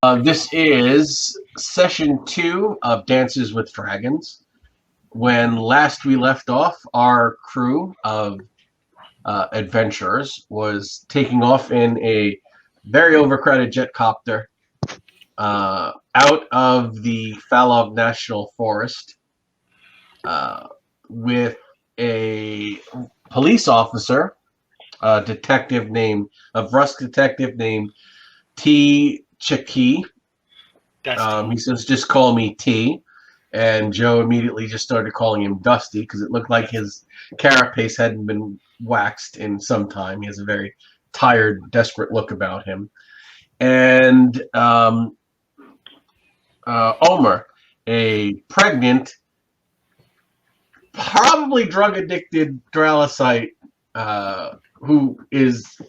This is session 2 of Dances with Dragons. When last we left off, our crew of adventurers was taking off in a very overcrowded jet copter out of the Falov National Forest with a police officer, a Rusk detective named T. Chaki. He says, just call me T. And Joe immediately just started calling him Dusty because it looked like his carapace hadn't been waxed in some time. He has a very tired, desperate look about him. And Omer, a pregnant, probably drug-addicted Dralacyte who is,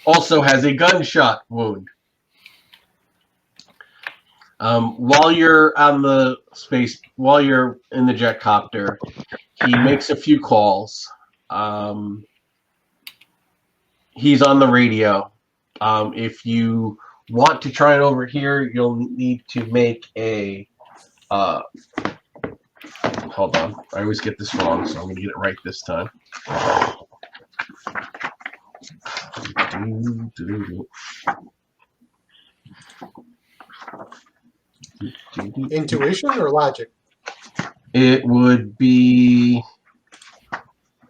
also has a gunshot wound. While you're in the jet copter, he makes a few calls. He's on the radio. If you want to try and overhear, you'll need to make a. Hold on, I always get this wrong, so I'm going to get it right this time. Intuition or logic? It would be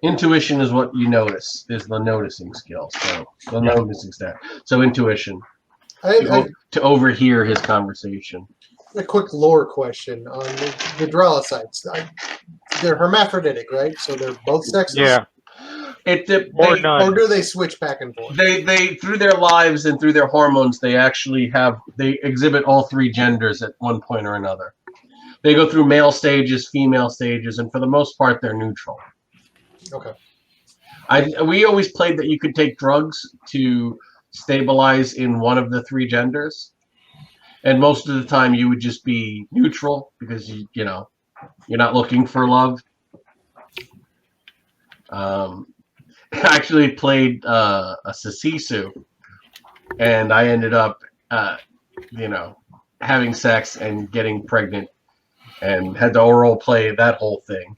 intuition is what you notice, is the noticing skill. So the noticing stat. So intuition. To overhear his conversation. A quick lore question on the Dralacytes. They're hermaphroditic, right? So they're both sexes? Yeah. Or do they switch back and forth? They through their lives and through their hormones, they exhibit all three genders at one point or another. They go through male stages, female stages, and for the most part, they're neutral. Okay. We always played that you could take drugs to stabilize in one of the three genders, and most of the time you would just be neutral because you're not looking for love. I actually played a Sasisu, and I ended up, having sex and getting pregnant, and had to role play that whole thing,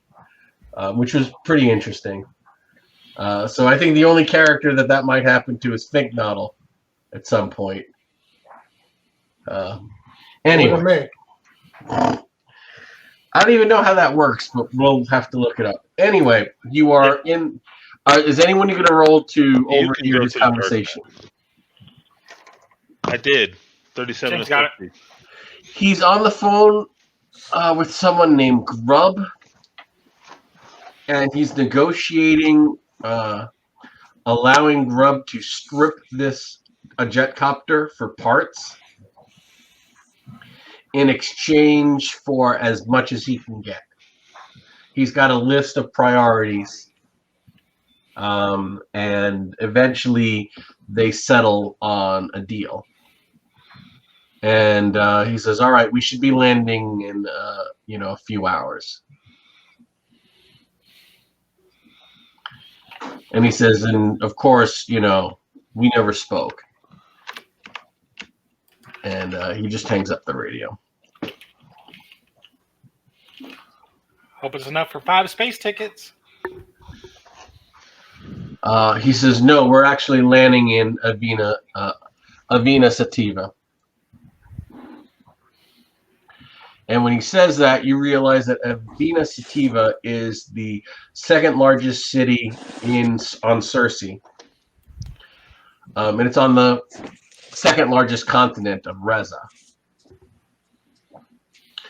which was pretty interesting. So I think the only character that might happen to is Finknoddle at some point. Anyway, I don't even know how that works, but we'll have to look it up. Anyway, you are in. Is anyone going to roll to overhear his conversation? I did. 37 is 50. He's on the phone with someone named Grub, and he's negotiating allowing Grub to strip a jet copter for parts in exchange for as much as he can get. He's got a list of priorities. And eventually they settle on a deal. And he says, all right, we should be landing in, a few hours. And he says, and of course, we never spoke. And he just hangs up the radio. Hope it's enough for 5 space tickets. He says, no, we're actually landing in Avena Sativa. And when he says that, you realize that Avena Sativa is the second largest city on Cersei. And it's on the second largest continent of Reza.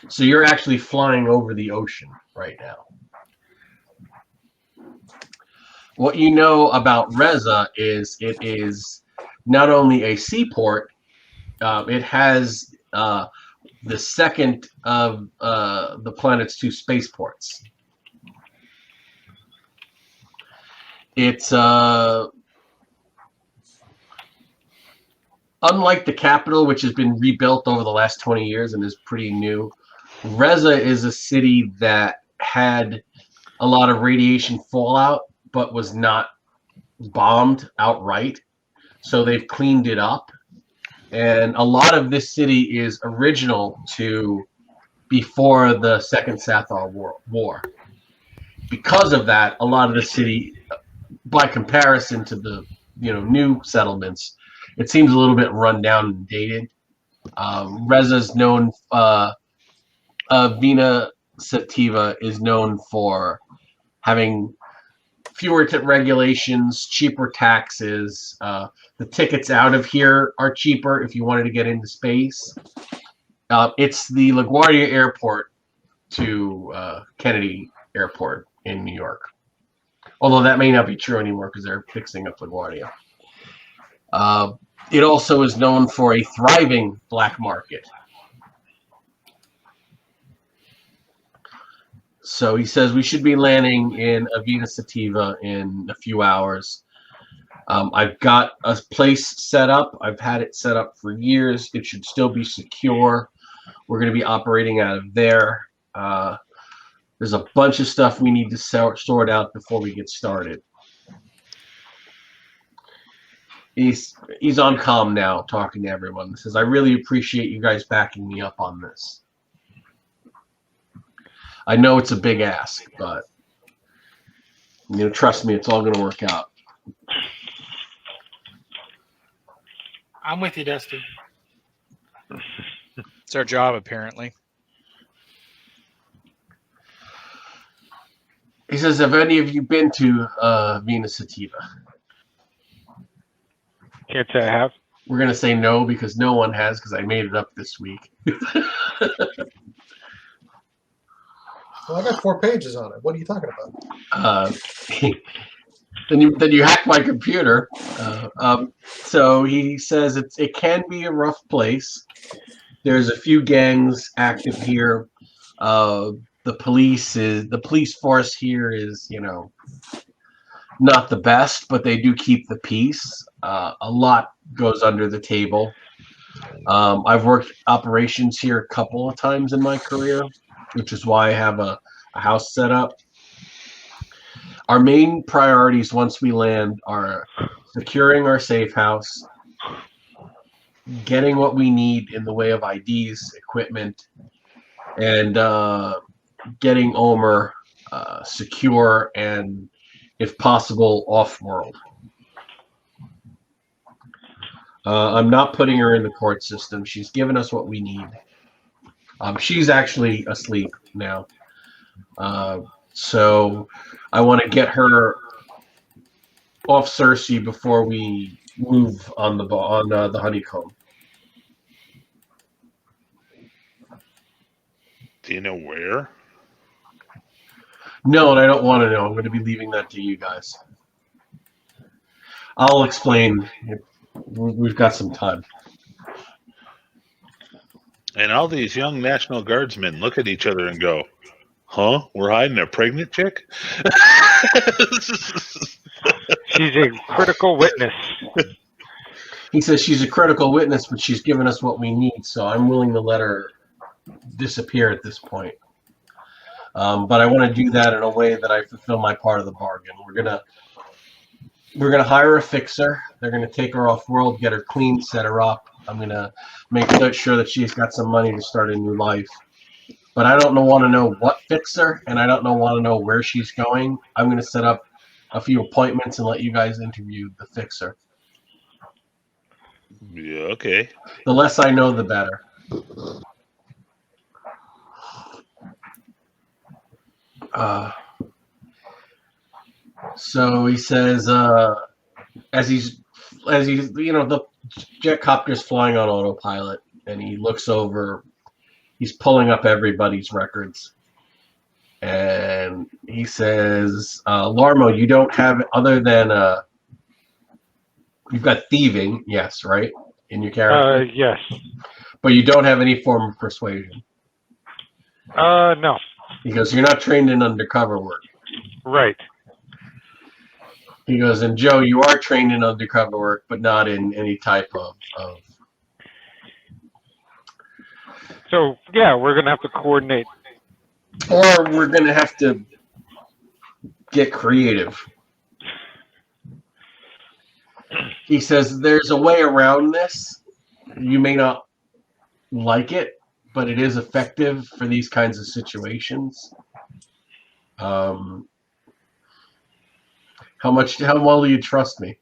So you're actually flying over the ocean right now. What you know about Reza is it is not only a seaport, it has the second of the planet's 2 spaceports. It's unlike the capital, which has been rebuilt over the last 20 years and is pretty new. Reza is a city that had a lot of radiation fallout, but was not bombed outright. So they've cleaned it up. And a lot of this city is original to before the Second Sathar War. Because of that, a lot of the city, by comparison to the new settlements, it seems a little bit run down and dated. Reza's known, Avena Sativa is known for having fewer regulations, cheaper taxes. The tickets out of here are cheaper if you wanted to get into space. It's the LaGuardia Airport to Kennedy Airport in New York. Although that may not be true anymore because they're fixing up LaGuardia. It also is known for a thriving black market. So he says we should be landing in Avena Sativa in a few hours. I've got a place set up. I've had it set up for years. It should still be secure. We're going to be operating out of there. There's a bunch of stuff we need to sort out before we get started. He's on comm now, talking to everyone. He says, I really appreciate you guys backing me up on this. I know it's a big ask, but trust me, it's all going to work out. I'm with you, Dusty. It's our job, apparently. He says, have any of you been to Avena Sativa? Can't say I have. We're going to say no because no one has because I made it up this week. Well, I got 4 pages on it. What are you talking about? Then you hack my computer. So he says it can be a rough place. There's a few gangs active here. The police force here is not the best, but they do keep the peace. A lot goes under the table. I've worked operations here a couple of times in my career, which is why I have a house set up. Our main priorities once we land are securing our safe house, getting what we need in the way of IDs, equipment, and getting Omer secure and, if possible, off-world. I'm not putting her in the court system. She's given us what we need. She's actually asleep now. So I want to get her off Cersei before we move on the Honeycomb. Do you know where? No, and I don't want to know. I'm going to be leaving that to you guys. I'll explain. We've got some time. And all these young National Guardsmen look at each other and go, huh? We're hiding a pregnant chick? She's a critical witness. He says she's a critical witness, but she's given us what we need, so I'm willing to let her disappear at this point. But I want to do that in a way that I fulfill my part of the bargain. We're gonna hire a fixer. They're gonna take her off world, get her clean, set her up. I'm gonna make sure that she's got some money to start a new life. But I don't want to know what fixer, and I don't want to know where she's going. I'm gonna set up a few appointments and let you guys interview the fixer. Yeah, okay. The less I know, the better. So he says, as he's the jet copter's flying on autopilot, and he looks over, he's pulling up everybody's records, and he says, Larmo, you don't have, other than you've got thieving, yes, right, in your character? Yes. But you don't have any form of persuasion. No. He goes, you're not trained in undercover work. Right. He goes, and Joe, you are trained in undercover work, but not in any type of... So, yeah, we're going to have to coordinate. Or we're going to have to get creative. He says, there's a way around this. you may not like it, but it is effective for these kinds of situations. How well do you trust me?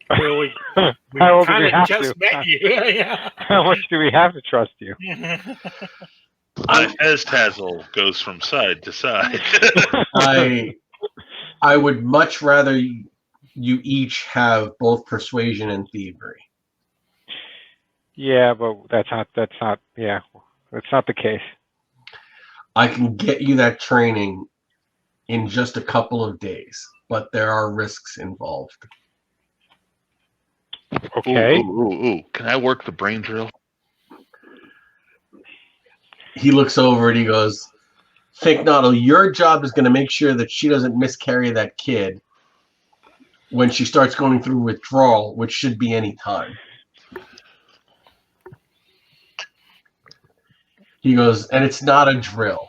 Well, we How old do kind we of have just to? met you. Yeah. How much do we have to trust you? As Tazzle goes from side to side. I would much rather you each have both persuasion and thievery. Yeah, but that's not the case. I can get you that training in just a couple of days, but there are risks involved. Okay. Ooh. Can I work the brain drill? He looks over and he goes, Finknottle, your job is going to make sure that she doesn't miscarry that kid when she starts going through withdrawal, which should be any time. He goes, and it's not a drill.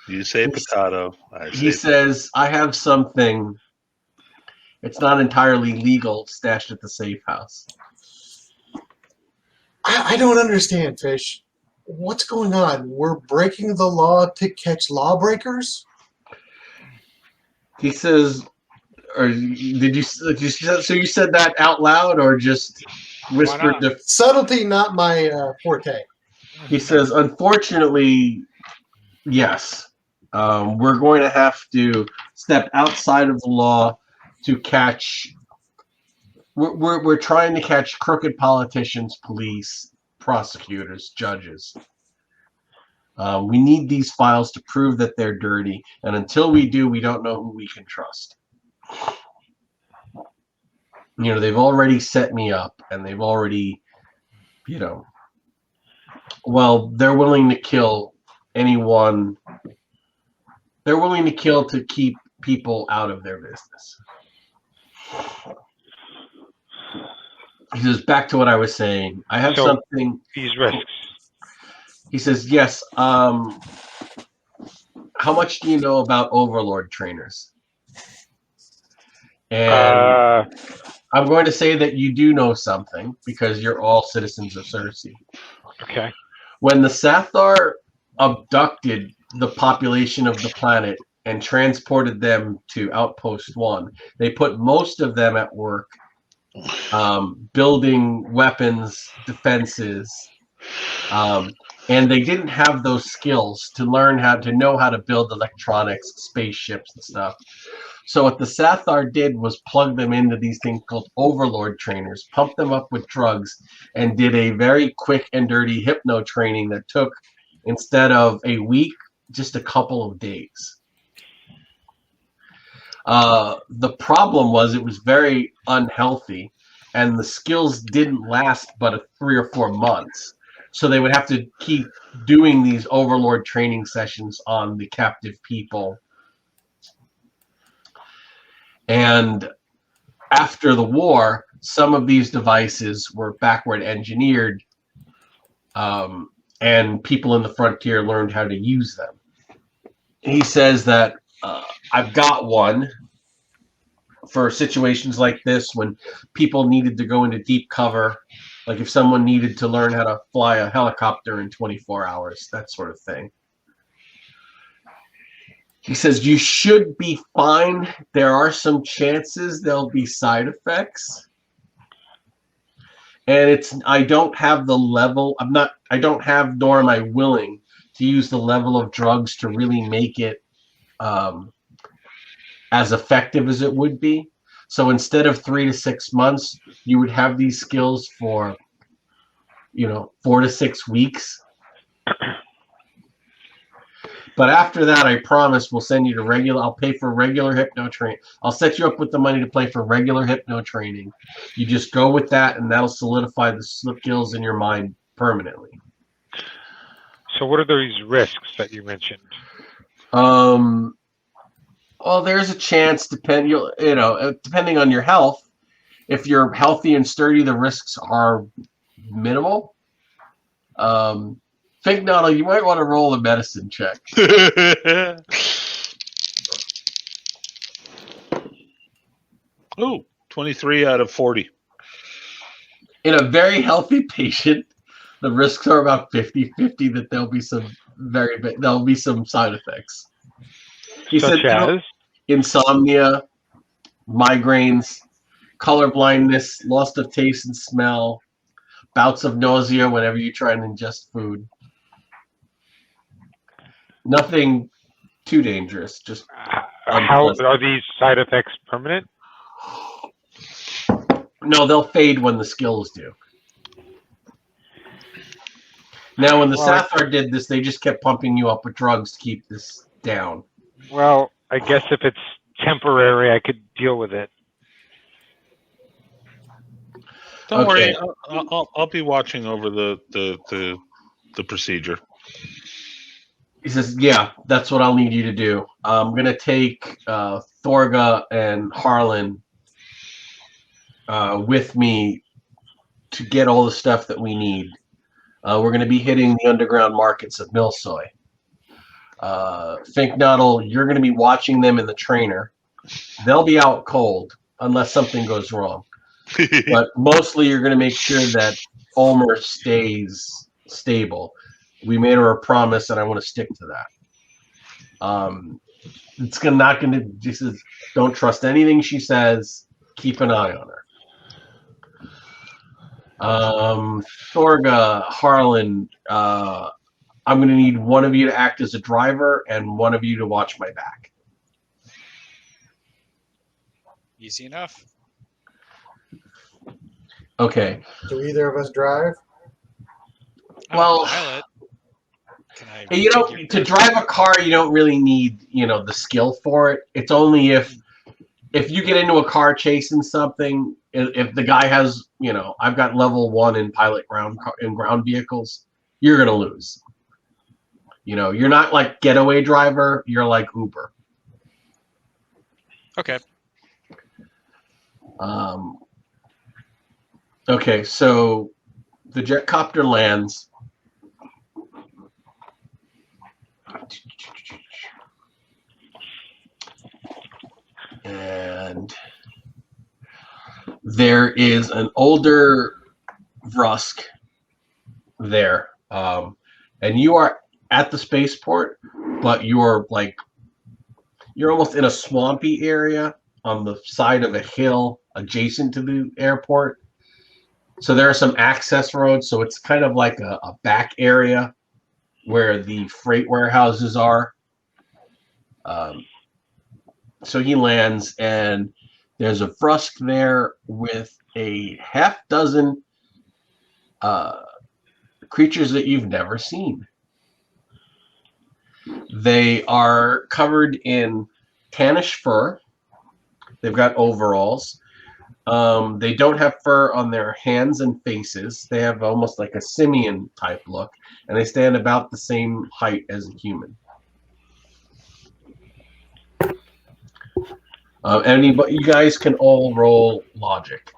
You say potato. He says, I have something. It's not entirely legal stashed at the safe house. I don't understand, Fish. What's going on? We're breaking the law to catch lawbreakers? He says, or did you? So you said that out loud, or just whispered? Subtlety, not my forte. He says, unfortunately, yes. We're going to have to step outside of the law to catch. We're trying to catch crooked politicians, police, prosecutors, judges. We need these files to prove that they're dirty, and until we do, we don't know who we can trust. They've already set me up, and they've already, well, they're willing to kill anyone. They're willing to kill to keep people out of their business. He says, back to what I was saying. I have something. These risks. He says, yes. How much do you know about overlord trainers? And I'm going to say that you do know something because you're all citizens of Cersei. Okay. When the Sathar abducted the population of the planet and transported them to Outpost 1, they put most of them at work building weapons, defenses, and they didn't have those skills to learn how to build electronics, spaceships, and stuff. So what the Sathar did was plug them into these things called overlord trainers, pump them up with drugs, and did a very quick and dirty hypno training that took, instead of a week, just a couple of days. The problem was it was very unhealthy, and the skills didn't last but 3 or 4 months. So they would have to keep doing these overlord training sessions on the captive people. And after the war, some of these devices were backward engineered, and people in the frontier learned how to use them. He says that I've got one for situations like this when people needed to go into deep cover, like if someone needed to learn how to fly a helicopter in 24 hours, that sort of thing. He says, you should be fine. There are some chances there'll be side effects. And I don't have the level, I don't have, nor am I willing to use the level of drugs to really make it as effective as it would be. So instead of 3 to 6 months, you would have these skills for, 4 to 6 weeks. But after that, I promise we'll send you to I'll pay for regular hypno training. I'll set you up with the money to pay for regular hypno training. You just go with that, and that'll solidify the skills in your mind permanently. So what are these risks that you mentioned? Well, there's a chance, depending on your health. If you're healthy and sturdy, the risks are minimal. Finknottle, you might want to roll a medicine check. Ooh, 23 out of 40. In a very healthy patient, the risks are about 50-50 that there'll be some side effects. He Such said as? insomnia, migraines, color blindness, loss of taste and smell, bouts of nausea whenever you try and ingest food. Nothing too dangerous, just How are these side effects permanent? no, they'll fade when the skills do. Now, when the Sathar did this, they just kept pumping you up with drugs to keep this down. Well, I guess if it's temporary, I could deal with it. Don't Okay. worry, I'll be watching over the procedure. He says, yeah, that's what I'll need you to do. I'm going to take Thorga and Harlan with me to get all the stuff that we need. We're going to be hitting the underground markets of Milsoy. Finknoddle, you're going to be watching them in the trainer. They'll be out cold unless something goes wrong. But mostly you're going to make sure that Ulmer stays stable. We made her a promise, and I want to stick to that. It's not going to. This is don't trust anything she says. Keep an eye on her. Thorga, Harlan, I'm going to need one of you to act as a driver and one of you to watch my back. Easy enough. Okay. Do either of us drive? Well, pilot. Can I you know, to drive a car, you don't really need, the skill for it. It's only if you get into a car chasing something, if the guy has, I've got level 1 in pilot ground vehicles, you're going to lose. You're not like getaway driver, you're like Uber. Okay. Okay, so the jet copter lands. And there is an older Vrusk there. And you are at the spaceport, but you're almost in a swampy area on the side of a hill adjacent to the airport. So there are some access roads, so it's kind of like a back area where the freight warehouses are. So he lands, and there's a Vrusk there with a half dozen creatures that you've never seen. They are covered in tannish fur. They've got overalls. They don't have fur on their hands and faces. They have almost like a simian type look, and they stand about the same height as a human. You guys can all roll logic.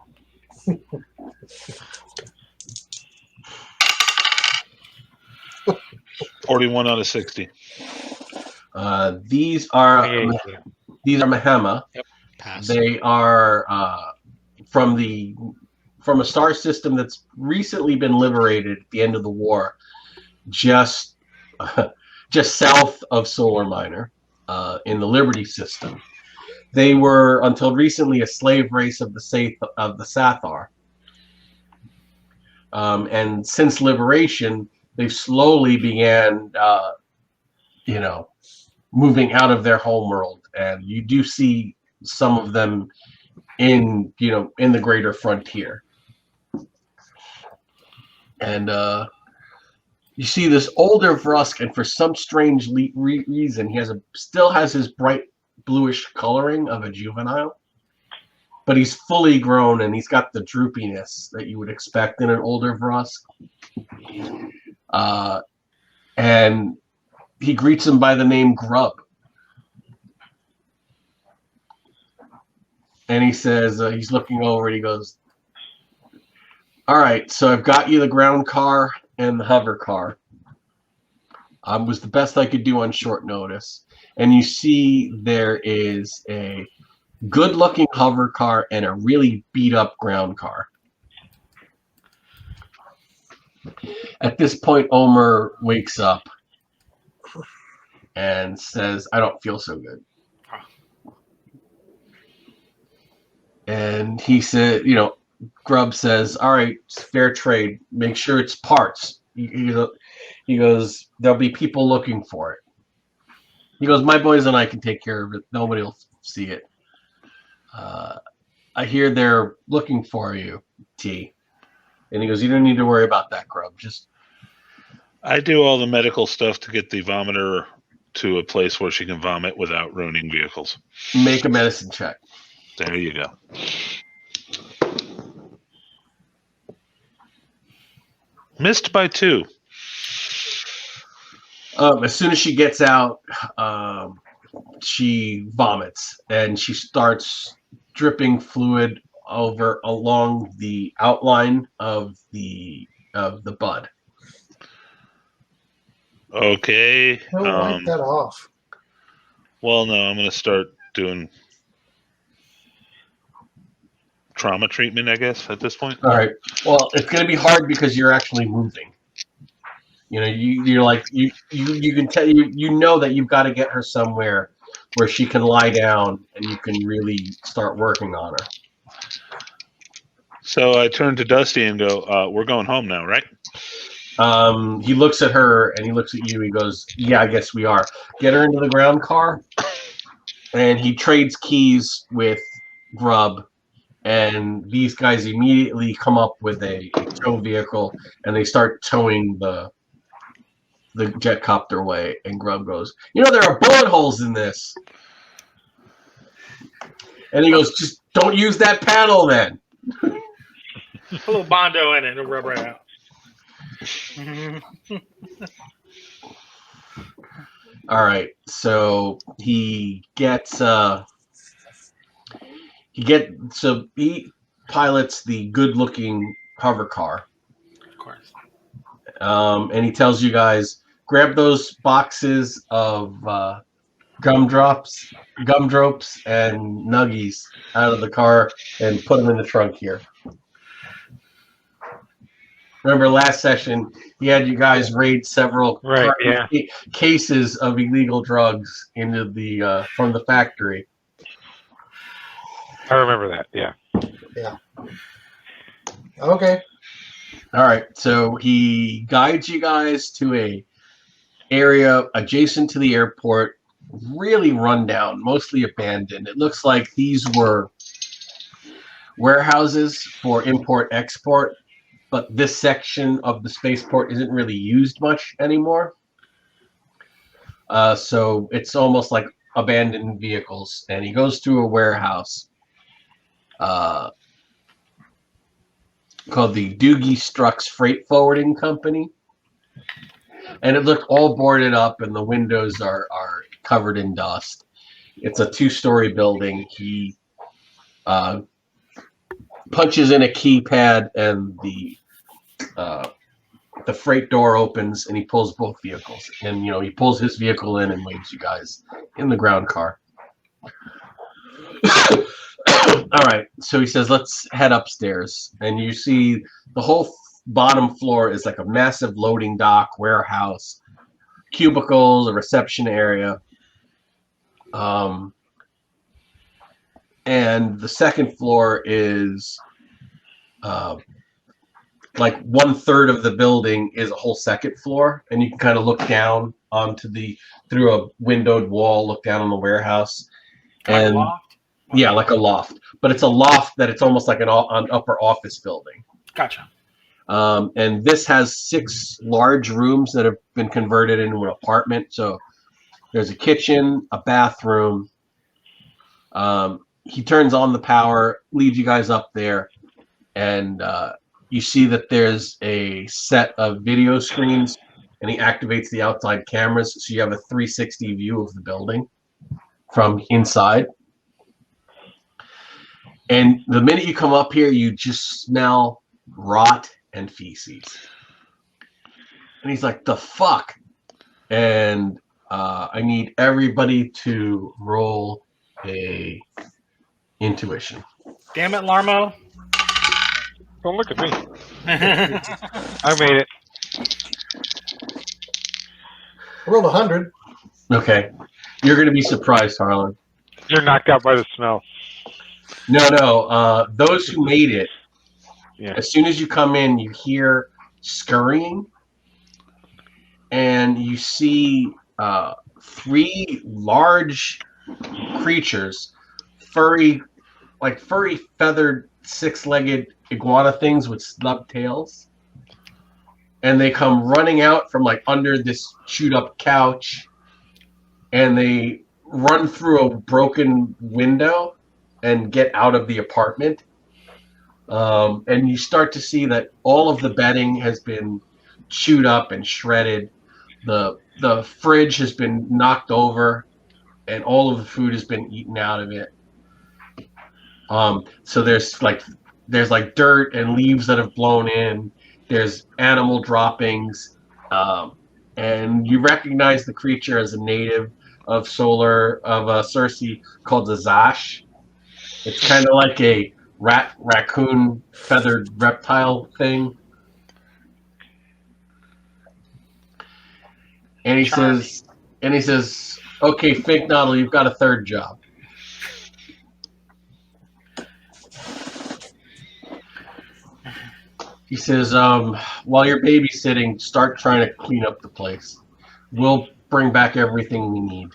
41 out of 60. These are 28. Mahema. Yep. Pass. They are from a star system that's recently been liberated at the end of the war, just south of Solar Minor, in the Liberty system. They were until recently a slave race of the Sathar, and since liberation, they've slowly began, moving out of their homeworld, and you do see some of them in the greater frontier. And you see this older Vrusk, and for some strange reason, he still has his bright bluish coloring of a juvenile, but he's fully grown, and he's got the droopiness that you would expect in an older Vrusk. And he greets him by the name Grub. And he says, he's looking over and he goes, all right, so I've got you the ground car and the hover car. Was the best I could do on short notice. And you see there is a good-looking hover car, and a really beat-up ground car. At this point, Omer wakes up and says, I don't feel so good. And he said, Grubb says, all right, it's fair trade. Make sure it's parts. He goes, there'll be people looking for it. He goes, my boys and I can take care of it. Nobody will see it. I hear they're looking for you, T. And he goes, you don't need to worry about that, Grubb. Just I do all the medical stuff to get the vomiter to a place where she can vomit without ruining vehicles. make a medicine check. There you go. Missed by 2. As soon as she gets out, she vomits and she starts dripping fluid along the outline of the bud. Okay. Don't wipe that off. Well, no, I'm going to start doing trauma treatment, I guess, at this point. All right. Well, it's going to be hard because you're actually moving. You're like you can tell that you've got to get her somewhere where she can lie down and you can really start working on her. So I turn to Dusty and go, we're going home now, right? He looks at her and he looks at you. He goes, yeah, I guess we are. Get her into the ground car. And he trades keys with Grubb. And these guys immediately come up with a tow vehicle and they start towing the jet copter away. And Grubb goes, there are bullet holes in this. And he goes, just don't use that panel then. Put a little Bondo in it, it'll rub right out. All right, so he pilots the good-looking hover car. Of course. And he tells you guys, grab those boxes of gumdrops and nuggies out of the car and put them in the trunk here. Remember last session, he had you guys raid several cases of illegal drugs into from the factory. I remember that. Yeah. Yeah. Okay. All right. So he guides you guys to a area adjacent to the airport, really run down, mostly abandoned. It looks like these were warehouses for import-export, but this section of the spaceport isn't really used much anymore. So it's almost like abandoned vehicles. And he goes to a warehouse called the Doogie Strux Freight Forwarding Company. And it looked all boarded up and the windows are covered in dust. It's a 2-story building. He punches in a keypad and the freight door opens and he pulls both vehicles. And, he pulls his vehicle in and waves you guys in the ground car. All right. So he says, let's head upstairs. And you see the whole bottom floor is like a massive loading dock, warehouse, cubicles, a reception area. And the second floor is like 1/3 of the building is a whole second floor. And you can kind of look down through a windowed wall, look down on the warehouse. Like a loft? Yeah, like a loft. But it's a loft that it's almost like an upper office building. Gotcha. And this has 6 large rooms that have been converted into an apartment. So there's a kitchen, a bathroom. He turns on the power, leads you guys up there, and you see that there's a set of video screens, and he activates the outside cameras, so you have a 360 view of the building from inside. And the minute you come up here, you just smell rot and feces. And he's like, the fuck? And I need everybody to roll a Intuition. Damn it, Larmo. Don't look at me. I I made it. I rolled 100. Okay. You're going to be surprised, Harlan. You're knocked out by the smell. No. Those who made it, Yeah. as soon as you come in, you hear scurrying, and you see 3 large creatures, furry, feathered, 6-legged iguana things with snub tails, and they come running out from under this chewed up couch, and they run through a broken window and get out of the apartment. And you start to see that all of the bedding has been chewed up and shredded. The fridge has been knocked over, and all of the food has been eaten out of it. So there's dirt and leaves that have blown in. There's animal droppings, and you recognize the creature as a native of Cersei called the Zash. It's kind of like a raccoon feathered reptile thing. And he says, "Okay, Fink Noddle, you've got a third job." He says, "While you're babysitting, start trying to clean up the place. We'll bring back everything we need.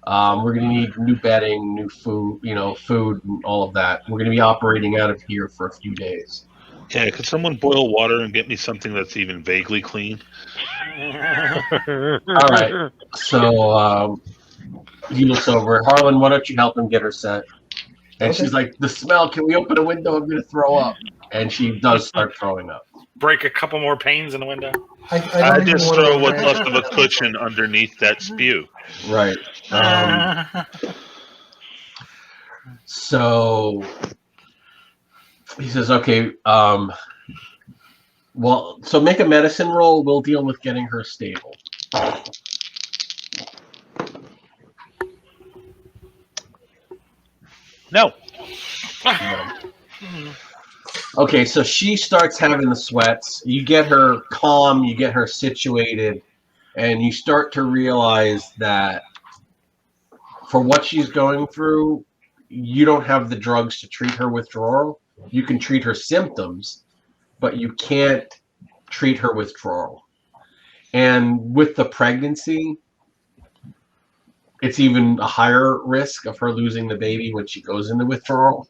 We're going to need new bedding, new food, food and all of that. We're going to be operating out of here for a few days." Yeah, could someone boil water and get me something that's even vaguely clean? All right. So he looks over. "Harlan, why don't you help him get her set?" And Okay. she's like, "The smell, can we open a window? I'm going to throw up." And she does start throwing up. break a couple more panes in the window. I I don't even just wanna- throw what's left of a cushion underneath that spew. Right. So he says, "Okay, well, so make a medicine roll. We'll deal with getting her stable." No. Okay, so she starts having the sweats. You get her calm, you get her situated, and you start to realize that for what she's going through, you don't have the drugs to treat her withdrawal. You can treat her symptoms, but you can't treat her withdrawal. And with the pregnancy, it's even a higher risk of her losing the baby when she goes into withdrawal.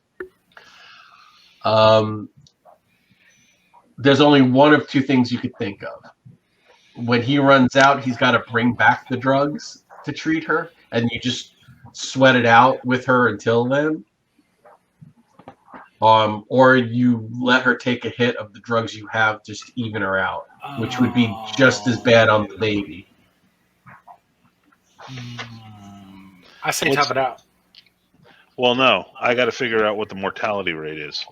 There's only one of two things you could think of. When he runs out, he's got to bring back the drugs to treat her, and you just sweat it out with her until then. Or you let her take a hit of the drugs you have just to even her out, which would be just as bad on the baby. I say tough it out. Well, no. I got to figure out what the mortality rate is.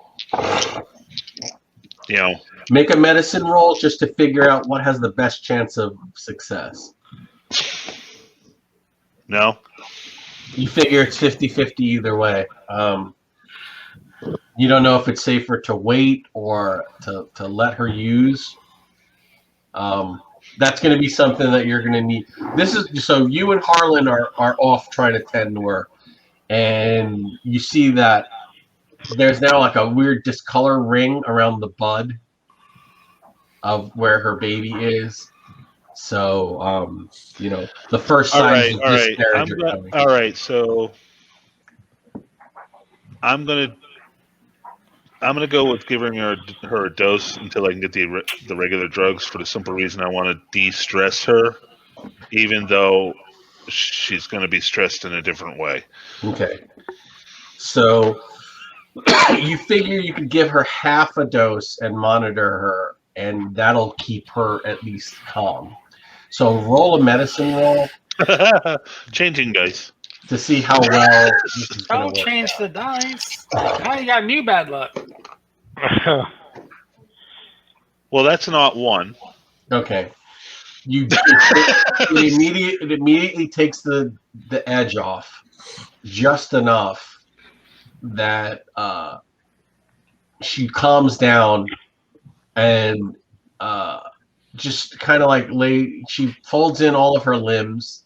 You know, Make a medicine roll just to figure out what has the best chance of success. no. You figure it's 50-50 either way. You don't know if it's safer to wait or to let her use. That's going to be something that you're going to need. This is so you and Harlan are off trying to tend to her, and you see that there's now like a weird discolor ring around the bud of where her baby is. So, the first signs of miscarriage are coming. All right, so I'm gonna go with giving her a dose until I can get the regular drugs, for the simple reason I want to de-stress her, even though she's going to be stressed in a different way. Okay. So you figure you could give her half a dose and monitor her, and that'll keep her at least calm. So roll a medicine roll Changing dice. to see how well this is going Don't to work. change the dice. Now you got new bad luck. Well, that's not one. Okay. It immediately takes the edge off just enough that she calms down and just kind of like she folds in all of her limbs.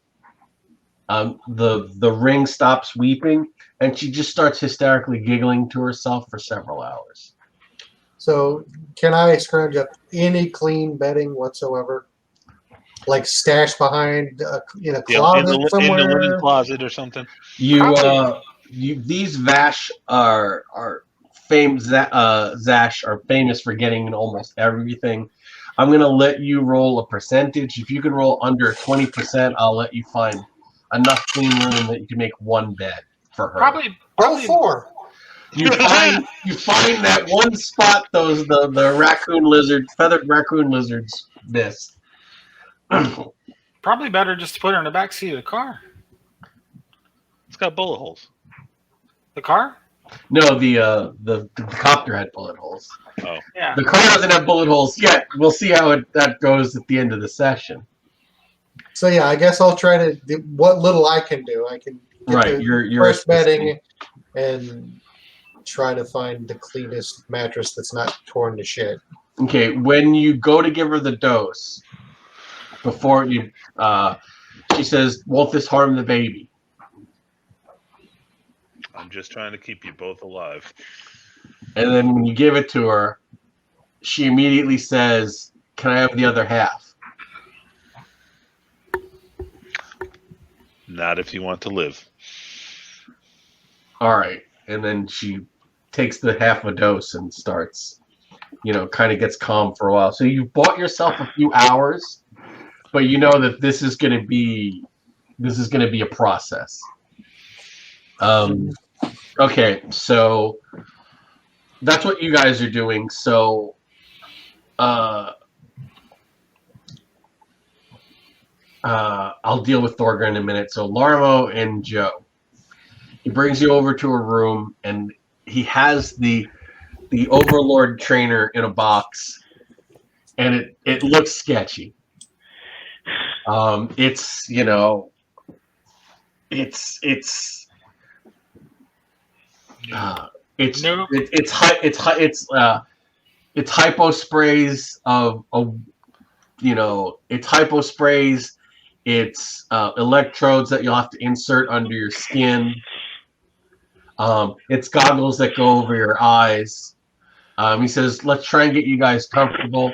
The ring stops weeping, and she just starts hysterically giggling to herself for several hours. So, can I scrounge up any clean bedding whatsoever? Like stashed behind in a closet in the somewhere? linen closet or something. These Vash are famous. Zash are famous for getting almost everything. I'm gonna let you roll a percentage. If you can roll under 20%, I'll let you find enough clean room that you can make one bed for her. Probably Roll 4. You find that one spot those the raccoon lizard, feathered raccoon lizards miss. probably better just to put her in the back seat of the car. It's got bullet holes. The car? No, the copter had bullet holes. Oh, Yeah. The car doesn't have bullet holes yet. We'll see how that goes at the end of the session. So yeah, I guess I'll try to do what little I can do. I can get Right, the you're fresh assisting. bedding and try to find the cleanest mattress that's not torn to shit. Okay, when you go to give her the dose, before you, she says, "Won't this harm the baby?" I'm just trying to keep you both alive. And then when you give it to her, she immediately says, "Can I have the other half?" Not if you want to live. All right, and then she takes the half a dose and starts, kind of gets calm for a while. So you bought yourself a few hours, but you know that this is going to be a process. Okay, so that's what you guys are doing. So, I'll deal with Thorgren in a minute. So Larmo and Joe, he brings you over to a room, and he has the Overlord trainer in a box, and it looks sketchy. It's hypo sprays it's hypo sprays. It's electrodes that you'll have to insert under your skin. It's goggles that go over your eyes. He says, "Let's try and get you guys comfortable."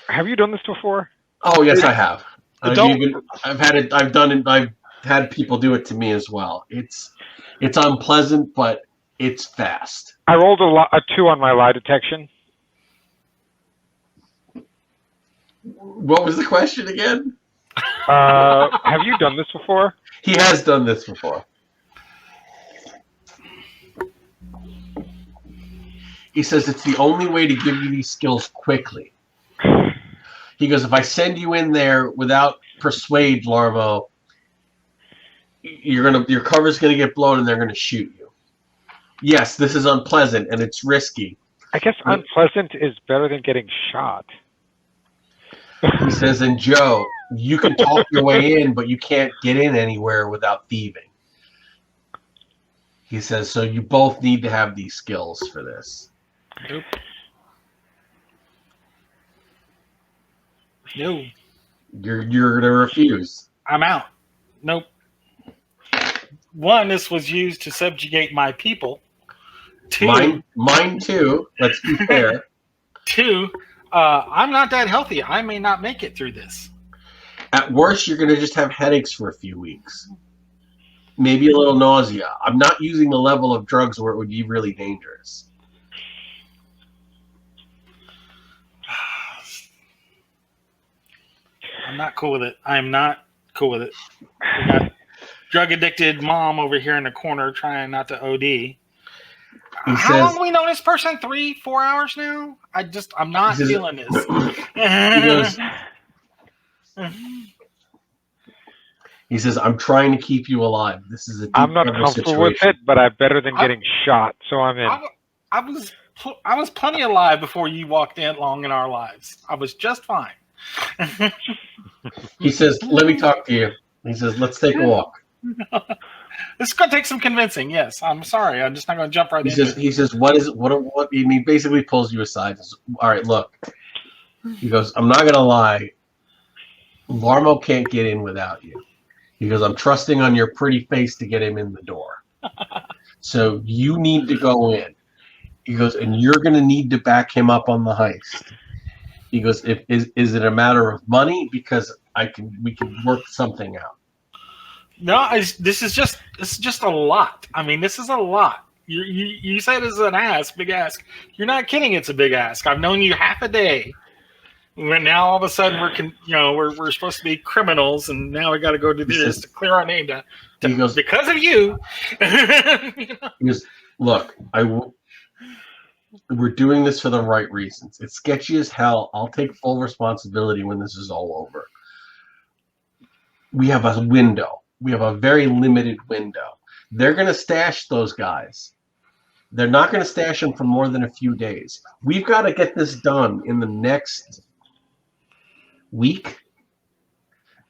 Have you done this before? Oh yes, I have. I've Don't- done it. I've had people do it to me as well. It's unpleasant, but it's fast. I rolled a 2 on my lie detection. What was the question again? Have you done this before? He has done this before. He says it's the only way to give you these skills quickly. He goes, if I send you in there without persuade, Larmo, your cover's gonna get blown and they're gonna shoot you. Yes, this is unpleasant and it's risky. I guess unpleasant is better than getting shot. He says, and Joe, you can talk your way in, but you can't get in anywhere without thieving. He says, so you both need to have these skills for this. Nope. No. You're gonna refuse. I'm out. Nope. One, this was used to subjugate my people. Two, Mine too. Let's be fair. Two, I'm not that healthy. I may not make it through this. At worst, you're gonna just have headaches for a few weeks. Maybe a little nausea. I'm not using the level of drugs where it would be really dangerous. I'm not cool with it. I'm not cool with it. We got drug addicted mom over here in the corner trying not to OD. How long have we known this person? 3-4 hours now? I'm not feeling this. He says, I'm trying to keep you alive. This is a deep I'm not comfortable with it, but I'm better than getting shot, so I'm in. I was plenty alive before you walked in long in our lives. I was just fine. He says, let me talk to you. He says, let's take a walk. This is going to take some convincing. Yes, I'm sorry. I'm just not going to jump right in. He says, what is it? What? He basically pulls you aside. Says, all right, look. He goes, I'm not going to lie. Larmo can't get in without you. He goes, I'm trusting on your pretty face to get him in the door. So you need to go in. He goes, and you're going to need to back him up on the heist. He goes, is it a matter of money? Because we can work something out. No, this is just a lot. I mean, this is a lot. You said it's an ask, big ask. You're not kidding. It's a big ask. I've known you half a day. Now all of a sudden we're supposed to be criminals, and now we got to go do this to clear our name because of you. He goes, look, we're doing this for the right reasons. It's sketchy as hell. I'll take full responsibility when this is all over. We have a window. We have a very limited window. They're going to stash those guys. They're not going to stash them for more than a few days. We've got to get this done in the next week.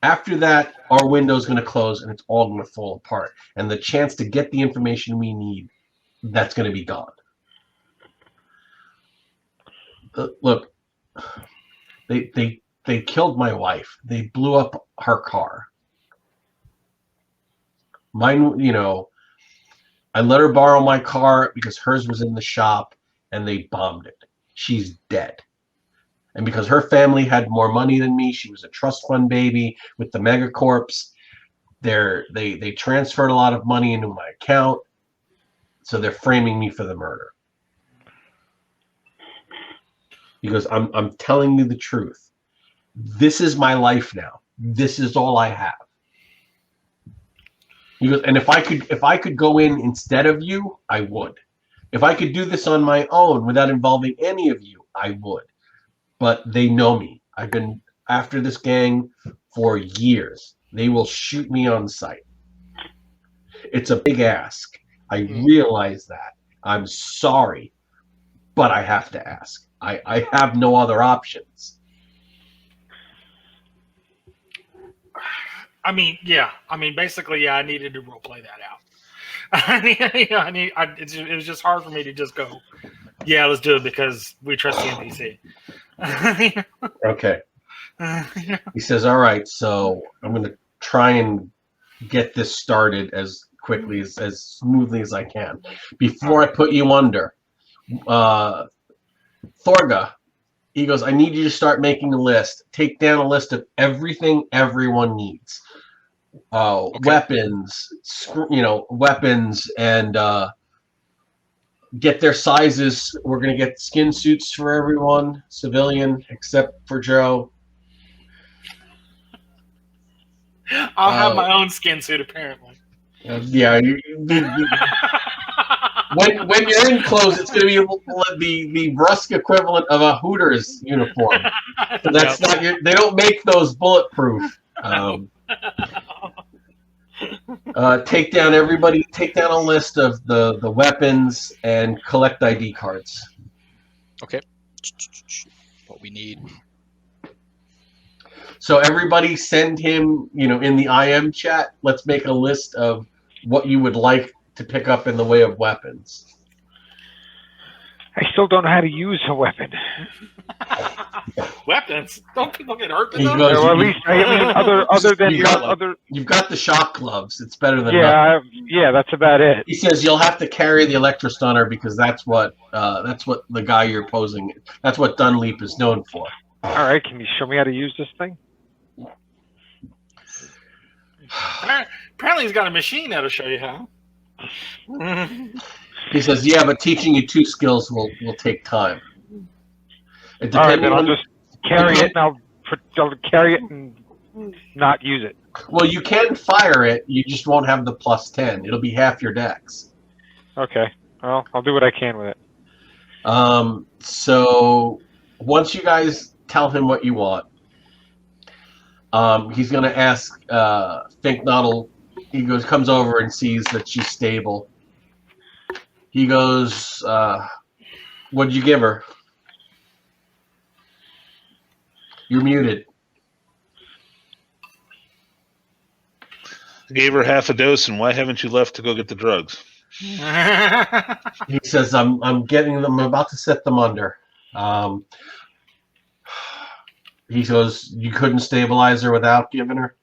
After that, our window is going to close and it's all going to fall apart. And the chance to get the information we need, that's going to be gone. Look, they killed my wife. They blew up her car. Mine, I let her borrow my car because hers was in the shop and they bombed it. She's dead. And because her family had more money than me, she was a trust fund baby with the megacorps. They transferred a lot of money into my account. So they're framing me for the murder. He goes, I'm telling you the truth. This is my life now. This is all I have. He goes, and if I could go in instead of you, I would. If I could do this on my own without involving any of you, I would. But they know me. I've been after this gang for years. They will shoot me on sight. It's a big ask. I realize that. I'm sorry, but I have to ask. I have no other options. I mean, yeah. I mean, basically, yeah. I needed to role play that out. It was just hard for me to just go, yeah, let's do it because we trust the NPC. Okay. He says, all right, so I'm going to try and get this started as quickly, as smoothly as I can. Before I put you under, Thorga, he goes, I need you to start making a list. Take down a list of everything everyone needs. Okay. Weapons, weapons, and get their sizes. We're going to get skin suits for everyone, civilian, except for Joe. I'll have my own skin suit, apparently. Yeah. When you're in clothes, it's going to be the brusque equivalent of a Hooters uniform. So that's not they don't make those bulletproof. Take down a list of the weapons and collect ID cards. Okay. What we need. So everybody send him, in the IM chat, let's make a list of what you would like to pick up in the way of weapons. I still don't know how to use a weapon. Weapons? Don't people get hurt with He them? goes, Or at least, other than you've got the shock gloves. It's better than nothing. Yeah, that's about it. He says you'll have to carry the electrostunner because that's what the guy you're posing. That's what Dunleap is known for. All right, can you show me how to use this thing? Apparently, he's got a machine that'll show you how. He says, "Yeah, but teaching you 2 skills will take time." All right, then I'll just carry it, and I'll carry it and not use it. Well, you can fire it. You just won't have the +10. It'll be half your dex. Okay. Well, I'll do what I can with it. So once you guys tell him what you want, he's going to ask Finknottle. He comes over and sees that she's stable. He goes, what'd you give her? You're muted. gave her half a dose, and why haven't you left to go get the drugs? He says, I'm getting them. I'm about to set them under. He goes, you couldn't stabilize her without giving her?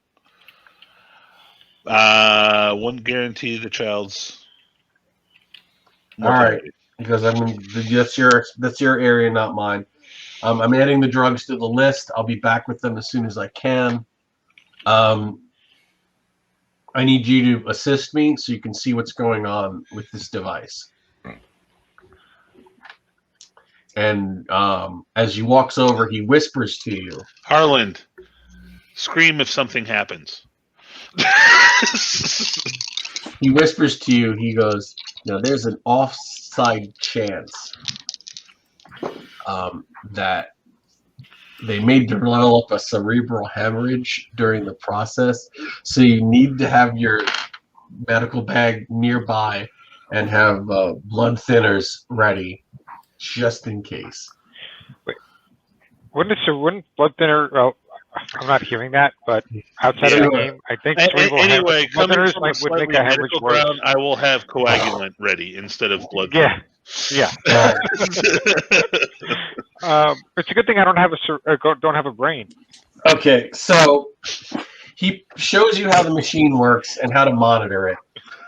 Wouldn't guarantee the child's All right. mortality. Because that's your area, not mine. I'm adding the drugs to the list. I'll be back with them as soon as I can. I need you to assist me so you can see what's going on with this device. And as he walks over, he whispers to you. Harland, scream if something happens. He whispers to you. He goes, "Now there's an offside chance that they may develop a cerebral hemorrhage during the process. So you need to have your medical bag nearby and have blood thinners ready just in case." Wouldn't blood thinner? Well, I'm not hearing that, but outside of the game, I think cerebral Anyway, blood coming thinners from a would make slightly a hemorrhage medical worse. ground, I will have coagulant ready instead of blood. Yeah. It's a good thing I don't have a brain. Okay, so he shows you how the machine works and how to monitor it.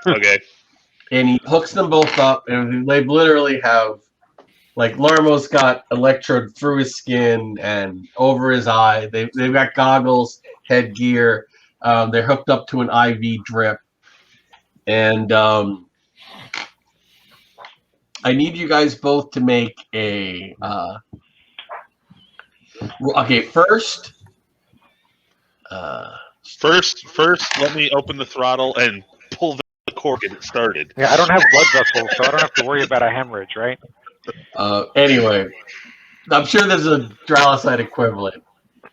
Okay. And he hooks them both up, and they literally have, like, Larmo's got electrode through his skin and over his eye. They've got goggles, headgear. They're hooked up to an IV drip. And I need you guys both to make a... okay, first... First, let me open the throttle and pull the cord, get it started. Yeah, I don't have blood vessels, so I don't have to worry about a hemorrhage, right? Anyway, I'm sure there's a Dralocite equivalent.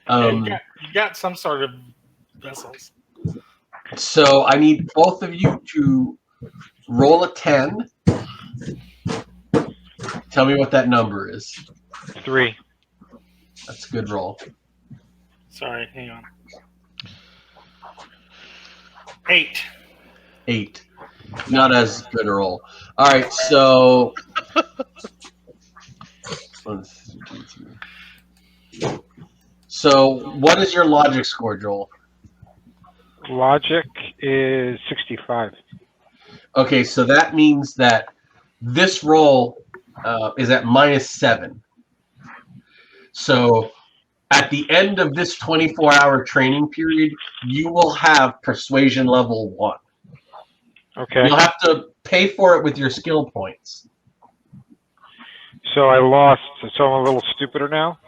You got some sort of vessels. So I need both of you to roll a 10. Tell me what that number is. 3. That's a good roll. Sorry, hang on. 8. 8. Not as good a roll. All right, so... 1, 2, 3. So what is your logic score, Joel? Logic is 65. Okay, so that means that this roll is at -7. So at the end of this 24-hour training period, you will have persuasion level 1. Okay. You'll have to pay for it with your skill points. So I lost, so I'm a little stupider now?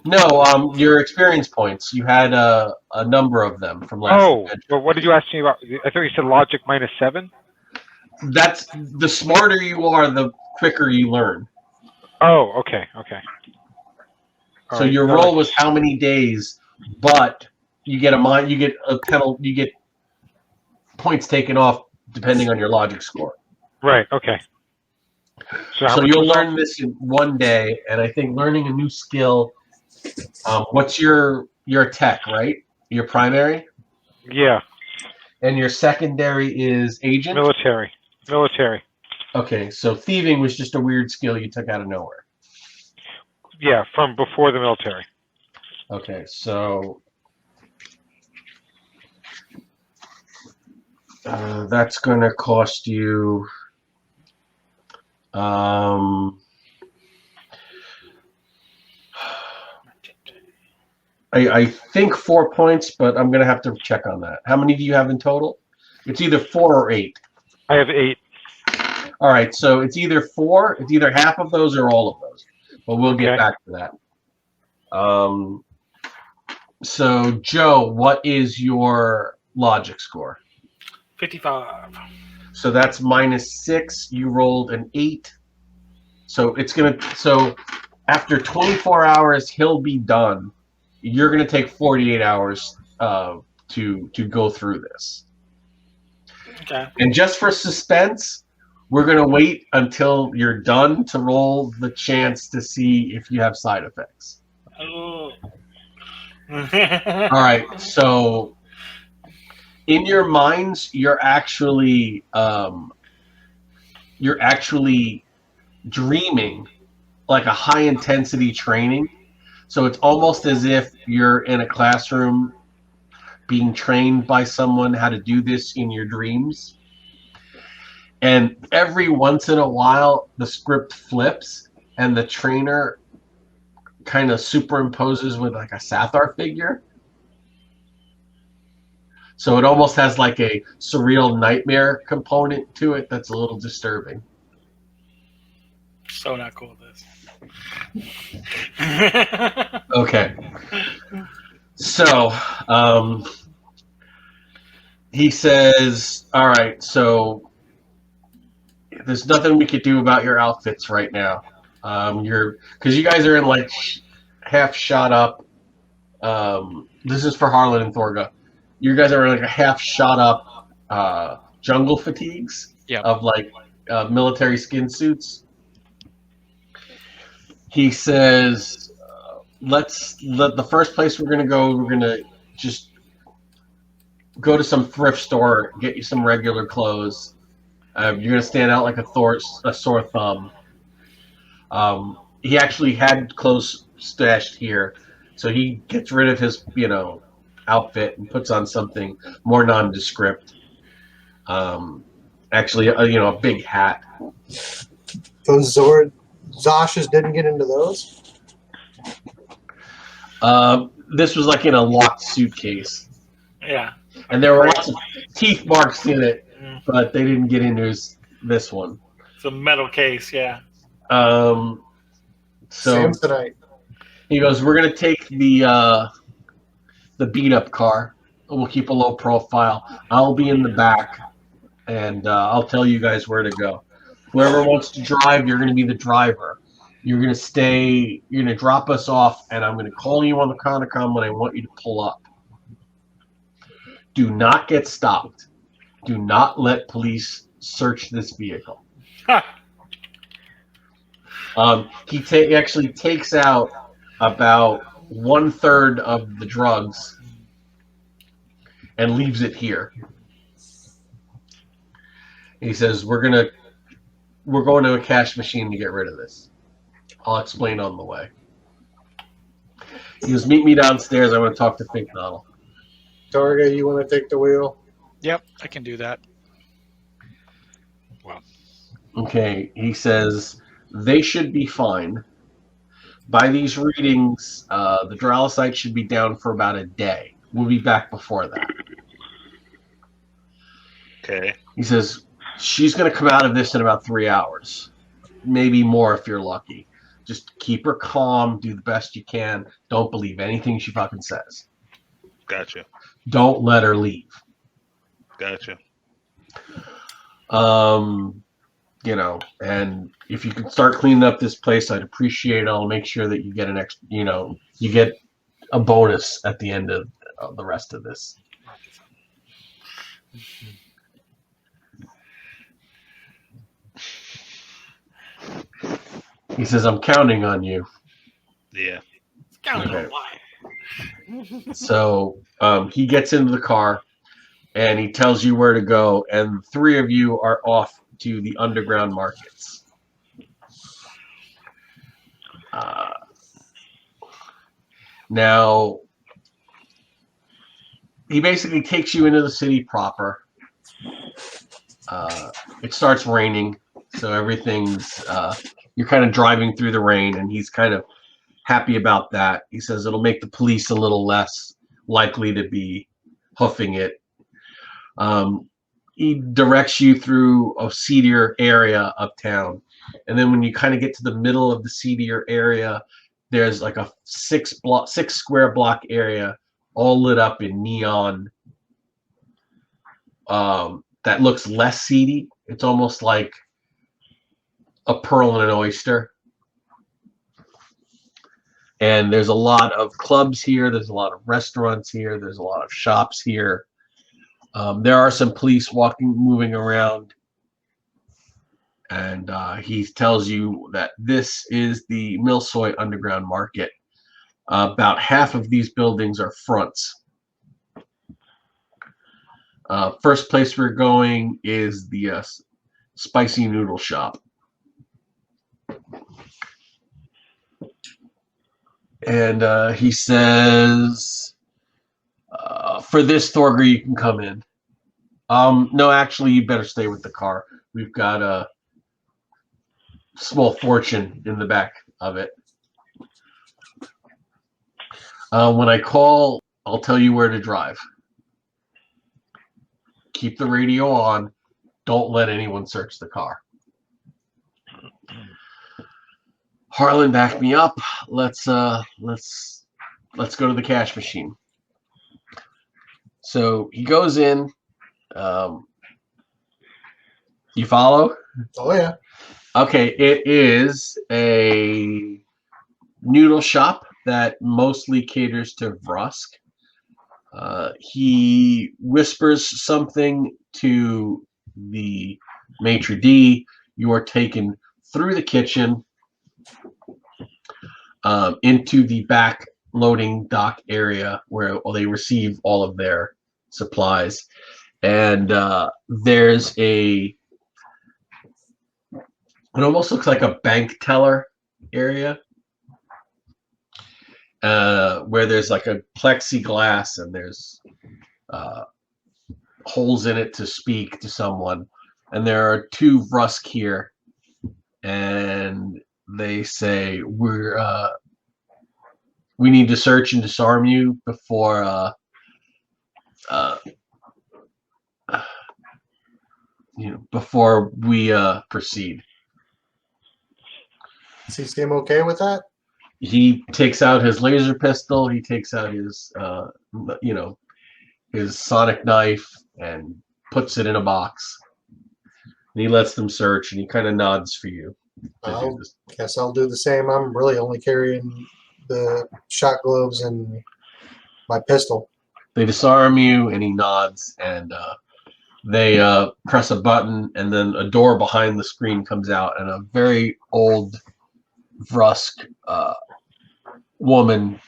No, your experience points. You had a number of them from last adventure. Well, what did you ask me about? I thought you said logic -7? That's the smarter you are, the quicker you learn. Oh, okay. So your roll was how many days, but you get a penalty, you get points taken off depending on your logic score. Right. Okay. So you'll learn this in 1 day, and I think learning a new skill. What's your tech, right? Your primary? Yeah. And your secondary is agent? Military. Okay, so thieving was just a weird skill you took out of nowhere. Yeah, from before the military. Okay, so that's going to cost you I think 4 points, but I'm going to have to check on that. How many do you have in total? It's either 4 or 8. I have 8. All right, so it's either 4, it's either half of those or all of those. But we'll get back to that. So, Joe, what is your logic score? 55. So that's -6. You rolled an 8. So it's going to... So after 24 hours, he'll be done. You're going to take 48 hours to go through this. Okay. And just for suspense, we're going to wait until you're done to roll the chance to see if you have side effects. Oh. All right. So in your minds, you're actually dreaming like a high intensity training. So it's almost as if you're in a classroom being trained by someone how to do this in your dreams. And every once in a while, the script flips and the trainer kind of superimposes with like a Sathar figure. So it almost has like a surreal nightmare component to it that's a little disturbing. So not cool with this. Okay. So, he says, all right, so there's nothing we could do about your outfits right now. Because you guys are in like half shot up. This is for Harlan and Thorga. You guys are in like a half shot up jungle fatigues of like military skin suits. He says, the first place we're going to just go to some thrift store, get you some regular clothes. You're going to stand out like a sore thumb. He actually had clothes stashed here, so he gets rid of his, outfit and puts on something more nondescript. Actually, a big hat. Those Zoshas didn't get into those? This was like in a locked suitcase. Yeah. And there were lots of teeth marks in it, but they didn't get into this one. It's a metal case, yeah. So Samsonite. He goes, we're going to take the beat-up car. We'll keep a low profile. I'll be in the back, and I'll tell you guys where to go. Whoever wants to drive, you're going to be the driver. You're going to drop us off, and I'm going to call you on the Honeycomb when I want you to pull up. Do not get stopped. Do not let police search this vehicle. He actually takes out about 1/3 of the drugs and leaves it here. He says, we're going to a cash machine to get rid of this. I'll explain on the way. He goes, meet me downstairs. I want to talk to Fink Noddle. Targa, you want to take the wheel? Yep, I can do that. Wow. Okay, he says, they should be fine. By these readings, the Duralocite should be down for about a day. We'll be back before that. Okay. He says, she's going to come out of this in about 3 hours. Maybe more if you're lucky. Just keep her calm, do the best you can. Don't believe anything she fucking says. Gotcha. Don't let her leave. Gotcha. And if you could start cleaning up this place, I'd appreciate it. I'll make sure that you get an extra, you get a bonus at the end of the rest of this. He says, I'm counting on you. Yeah. Counting Okay. on why. So he gets into the car and he tells you where to go, and the three of you are off to the underground markets. Now, he basically takes you into the city proper. It starts raining, so everything's you're kind of driving through the rain, and he's kind of happy about that. He says it'll make the police a little less likely to be hoofing it. He directs you through a seedier area of town, and then when you kind of get to the middle of the seedier area, there's like a 6 square block area all lit up in neon. That looks less seedy. It's almost like a pearl and an oyster. And there's a lot of clubs here. There's a lot of restaurants here. There's a lot of shops here. There are some police moving around. And he tells you that this is the Milsoy Underground Market. About half of these buildings are fronts. First place we're going is the spicy noodle shop. And he says, for this, Thorger, you can come in. No, actually, you better stay with the car. We've got a small fortune in the back of it. When I call, I'll tell you where to drive. Keep the radio on. Don't let anyone search the car. Harlan, back me up. Let's go to the cash machine. So he goes in. You follow? Oh yeah. Okay, it is a noodle shop that mostly caters to Vrusk. He whispers something to the maitre d'. You are taken through the kitchen into the back loading dock area where they receive all of their supplies. And there's it almost looks like a bank teller area where there's like a plexiglass and there's holes in it to speak to someone. And there are two Vrusk here, and they say, we need to search and disarm you before before we proceed. Does he seem okay with that? He takes out his laser pistol. He takes out his his sonic knife and puts it in a box. And he lets them search, and he kind of nods for you. Guess I'll do the same. I'm really only carrying the shot gloves and my pistol. They disarm you, and he nods, and they press a button, and then a door behind the screen comes out, and a very old Vrusk woman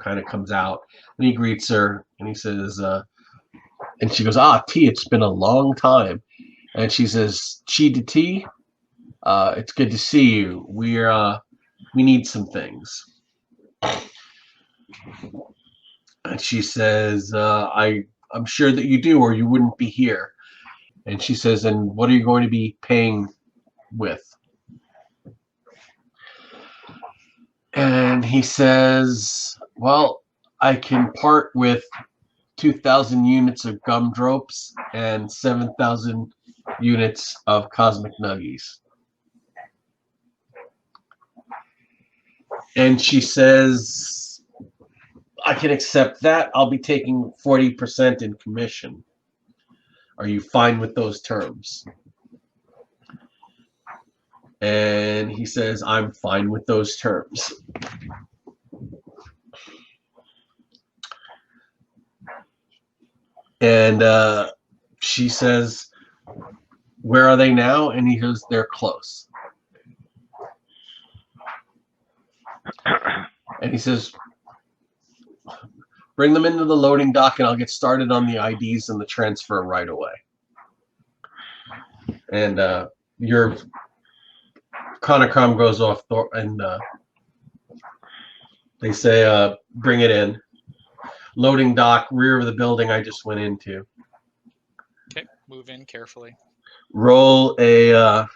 kind of comes out, and he greets her, and he says, and she goes, T, it's been a long time. And she says, Chi to T, it's good to see you. We need some things. And she says, I'm sure that you do, or you wouldn't be here. And she says, and what are you going to be paying with? And he says, well, I can part with 2,000 units of gumdropes and 7,000 units of cosmic nuggies. And she says, I can accept that. I'll be taking 40% in commission. Are you fine with those terms? And he says, I'm fine with those terms. And she says, where are they now? And he goes, they're close. And he says, bring them into the loading dock and I'll get started on the IDs and the transfer right away. And your Honeycomb goes off and they say, bring it in. Loading dock, rear of the building I just went into. Okay, move in carefully. Roll a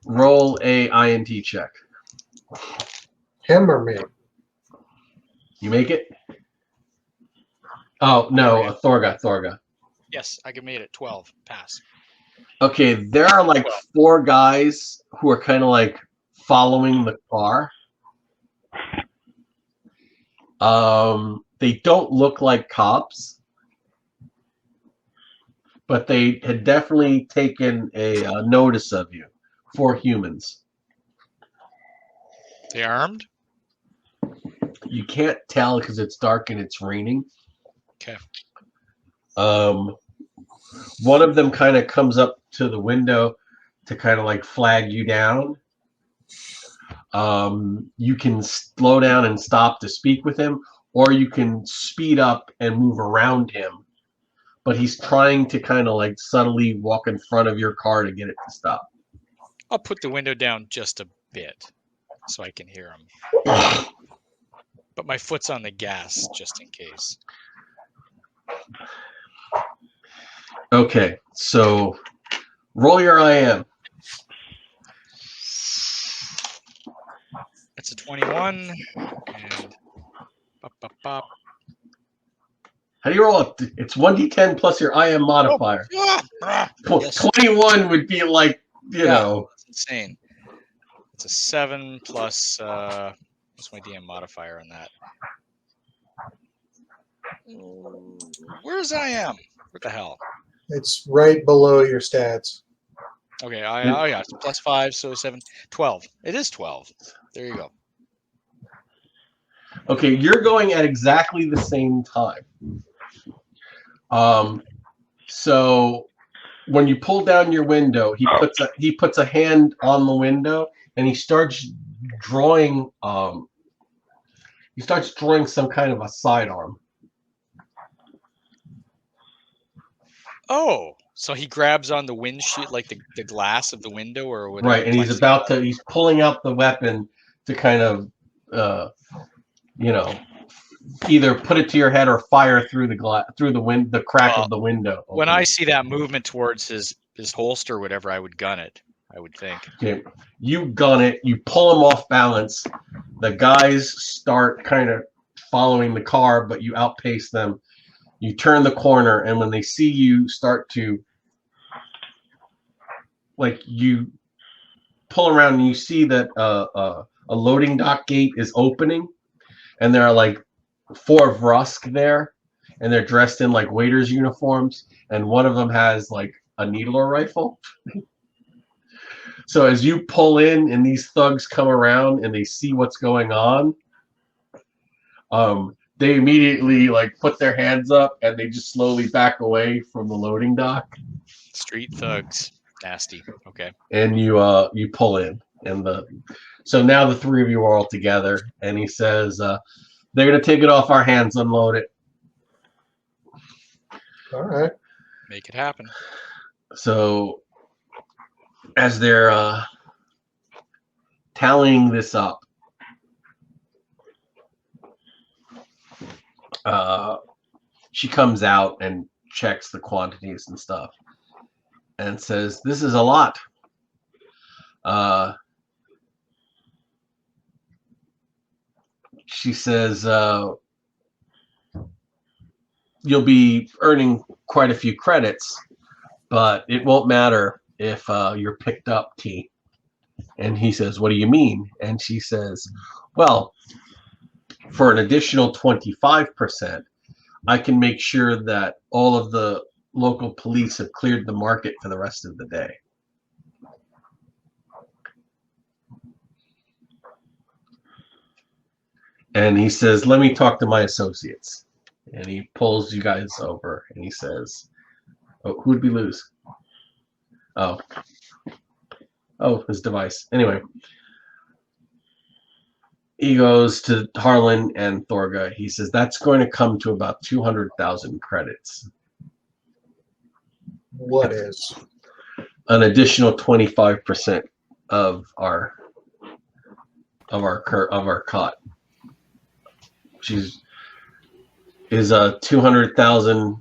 INT check. Him or me? You make it? Oh no, Thorga. Yes, I can make it 12. Pass. Okay, there are like 4 guys who are kind of like following the car. They don't look like cops, but they had definitely taken a notice of you. 4 humans. They armed? You can't tell because it's dark and it's raining. Okay. One of them kind of comes up to the window to kind of like flag you down. You can slow down and stop to speak with him, or you can speed up and move around him. But he's trying to kind of like subtly walk in front of your car to get it to stop. I'll put the window down just a bit so I can hear him. But my foot's on the gas just in case. Okay, so roll your IM. That's a 21. And bop. How do you roll it? It's 1d10 plus your IM modifier. Yes. 21 would be like, you know. That's insane. It's a 7 plus, what's my DM modifier on that? Where's IM? What the hell? It's right below your stats. Okay, oh yeah, it's plus 5, so 7, 12. It is 12. There you go. Okay, you're going at exactly the same time. So when you pull down your window, he puts a hand on the window and he starts drawing some kind of a sidearm. Oh, so he grabs on the windshield, like the glass of the window or whatever. Right, and he's pulling out the weapon to kind of either put it to your head or fire through the crack of the window. When I see that movement towards his holster or whatever, I would gun it, I would think. Okay, you gun it, you pull him off balance. The guys start kind of following the car, but you outpace them. You turn the corner, and when they see you start to, like, you pull around and you see that a loading dock gate is opening, and there are like 4 Vrusk there, and they're dressed in like waiters' uniforms, and one of them has like a needler rifle. So as you pull in and these thugs come around and they see what's going on, they immediately like put their hands up and they just slowly back away from the loading dock. Street thugs, nasty. Okay. And you pull in, and so now the 3 of you are all together, and he says, they're gonna take it off our hands, unload it. All right. Make it happen. So as they're tallying this up, she comes out and checks the quantities and stuff and says, this is a lot. She says, you'll be earning quite a few credits, but it won't matter if you're picked up, T. And he says, what do you mean? And she says, well, for an additional 25%, I can make sure that all of the local police have cleared the market for the rest of the day. And he says, let me talk to my associates. And he pulls you guys over and he says, oh, who'd we lose? Oh, his device. Anyway, he goes to Harlan and Thorga. He says, that's going to come to about 200,000 credits. What is? An additional 25% of our cut. Is 200,000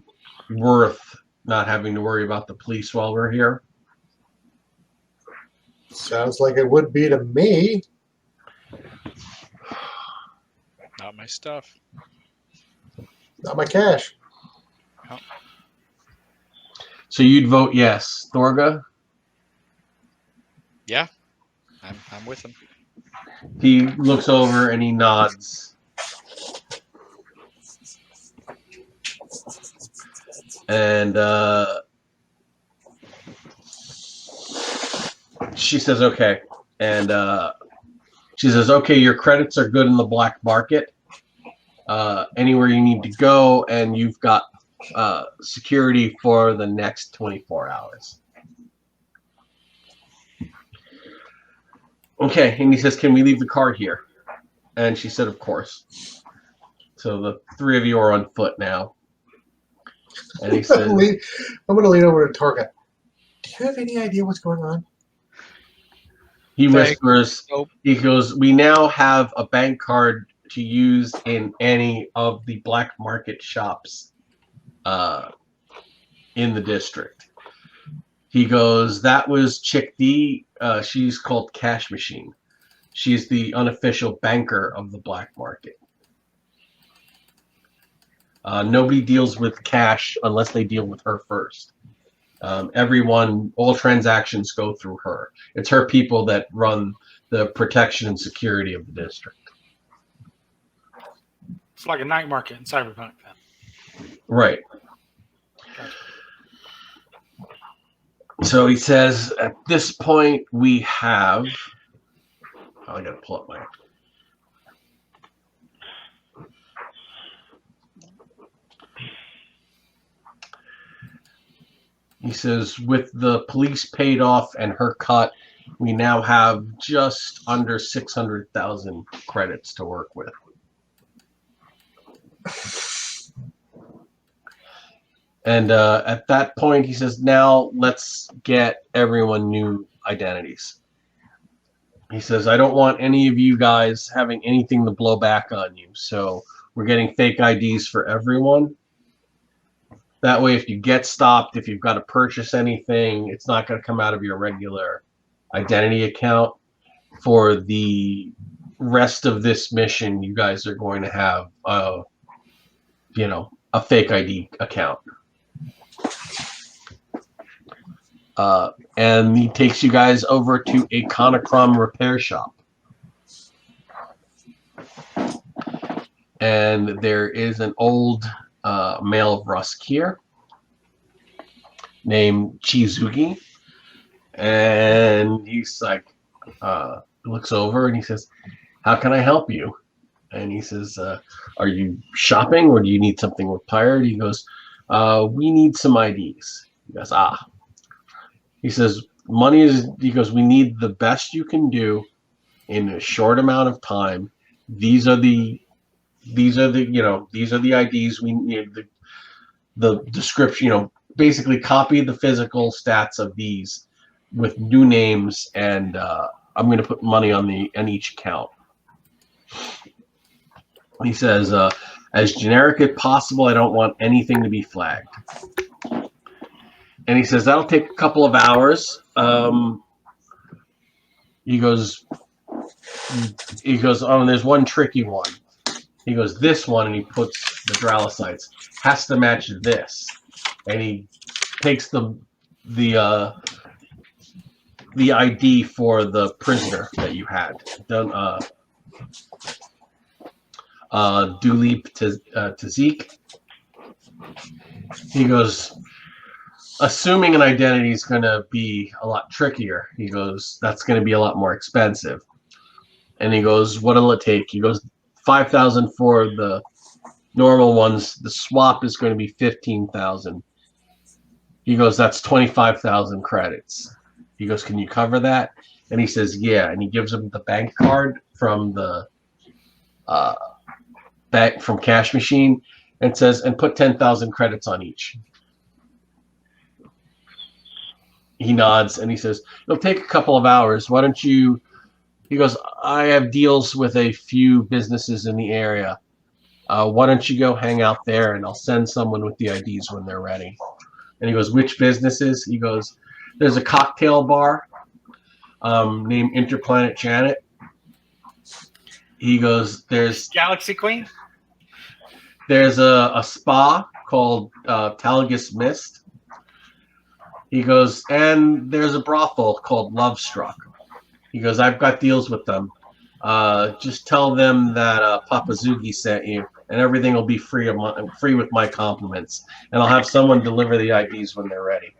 worth not having to worry about the police while we're here? Sounds like it would be to me. Not my stuff. Not my cash. Oh. So you'd vote yes, Thorga? Yeah, I'm with him. He looks over and he nods. And she says, okay. And she says, okay, your credits are good in the black market. Anywhere you need to go, and you've got security for the next 24 hours. Okay, and he says, can we leave the car here? And she said, of course. So the three of you are on foot now. And he says, I'm going to lean over to Torga. Do you have any idea what's going on? he whispers, Nope. he goes, we now have a bank card to use in any of the black market shops in the district. He goes, that was Chick D. She's called Cash Machine. She's the unofficial banker of the black market. Nobody deals with cash unless they deal with her first. All transactions go through her. It's her people that run the protection and security of the district. It's like a night market in Cyberpunk. Then. Right. Gotcha. So he says, at this point, we have... Oh, I got to pull up my... He says, with the police paid off and her cut, we now have just under 600,000 credits to work with. And at that point, he says, now let's get everyone new identities. He says, I don't want any of you guys having anything to blow back on you. So we're getting fake IDs for everyone. That way, if you get stopped, if you've got to purchase anything, it's not going to come out of your regular identity account. For the rest of this mission, you guys are going to have, a fake ID account. And he takes you guys over to a Honeycomb repair shop. And there is an old male of Rusk here named Chizuki. And he's like, looks over and he says, how can I help you? And he says, are you shopping or do you need something repaired? He goes, we need some IDs. He goes, He says, we need the best you can do in a short amount of time. These are the IDs we need. The description, basically copy the physical stats of these with new names, and I'm going to put money on each account. He says, as generic as possible, I don't want anything to be flagged. And he says, that'll take a couple of hours. He goes, oh, and there's one tricky one. He goes, this one, and he puts the Dralicites, has to match this. And he takes the ID for the prisoner that you had. Done, Dulip Tazik. He goes, assuming an identity is going to be a lot trickier, he goes, that's going to be a lot more expensive. And he goes, what'll it take? He goes, 5,000 for the normal ones. The swap is going to be 15,000. He goes, that's 25,000 credits. He goes, can you cover that? And he says, yeah. And he gives him the bank card from the bank from Cash Machine and says, and put 10,000 credits on each. He nods and he says, it'll take a couple of hours. Why don't you... He goes, I have deals with a few businesses in the area. Why don't you go hang out there and I'll send someone with the IDs when they're ready. And he goes, which businesses? He goes, there's a cocktail bar named Interplanet Janet. He goes, there's... Galaxy Queen? There's a spa called Talagus Mist. He goes, and there's a brothel called Love Struck. He goes, I've got deals with them. Just tell them that Papazuki sent you, and everything will be free with my compliments. And I'll have someone deliver the IDs when they're ready.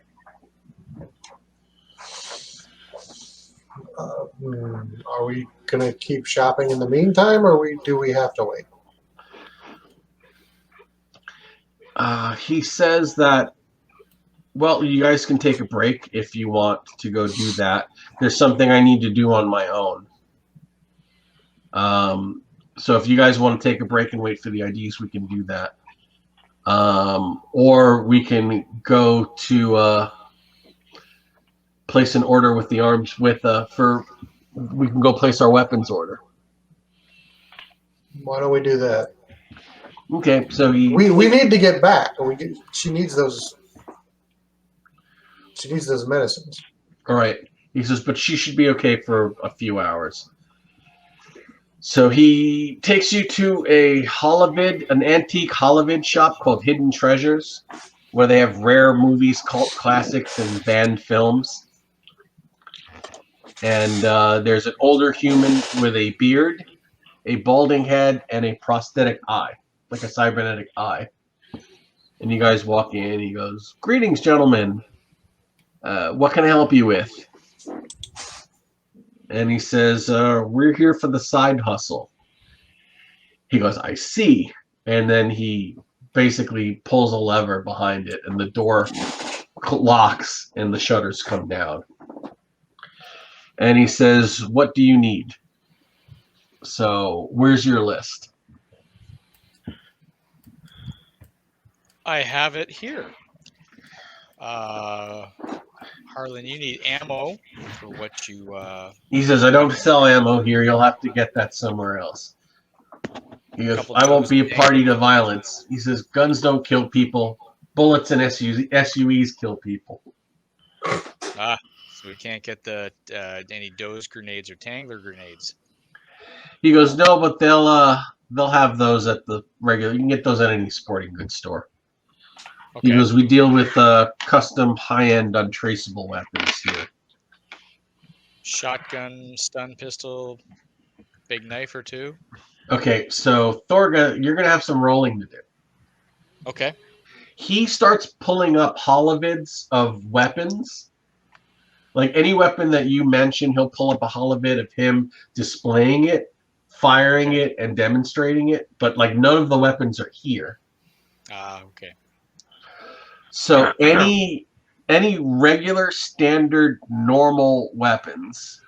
Are we going to keep shopping in the meantime, or do we have to wait? He says that, well, you guys can take a break if you want to go do that. There's something I need to do on my own. So if you guys want to take a break and wait for the IDs, we can do that. Or we can go to place an order with the arms we can go place our weapons order. Why don't we do that? Okay, so we need to get back. She needs those. She needs those medicines. All right. He says, but she should be okay for a few hours. So he takes you to an antique holovid shop called Hidden Treasures, where they have rare movies, cult classics, and banned films. And there's an older human with a beard, a balding head, and a prosthetic eye, like a cybernetic eye. And you guys walk in, he goes, "Greetings, gentlemen. What can I help you with?" And he says, "We're here for the side hustle." He goes, "I see." And then he basically pulls a lever behind it, and the door locks, and the shutters come down. And he says, "What do you need?" So, where's your list? I have it here. Harlan, you need ammo for what you... He says, "I don't sell ammo here. You'll have to get that somewhere else." He goes, "I won't be a party to violence." He says, "Guns don't kill people. Bullets and SUVs kill people." So we can't get the any Doze grenades or Tangler grenades. He goes, "No, but they'll have those at the regular. You can get those at any sporting goods store." Okay. He goes, "We deal with custom, high-end, untraceable weapons here." Shotgun, stun pistol, big knife or two. Okay, so Thorga, you're gonna have some rolling to do. Okay. He starts pulling up holovids of weapons. Like any weapon that you mention, he'll pull up a holovid of him displaying it, firing it, and demonstrating it. But like none of the weapons are here. Okay. So any regular, standard, normal weapons,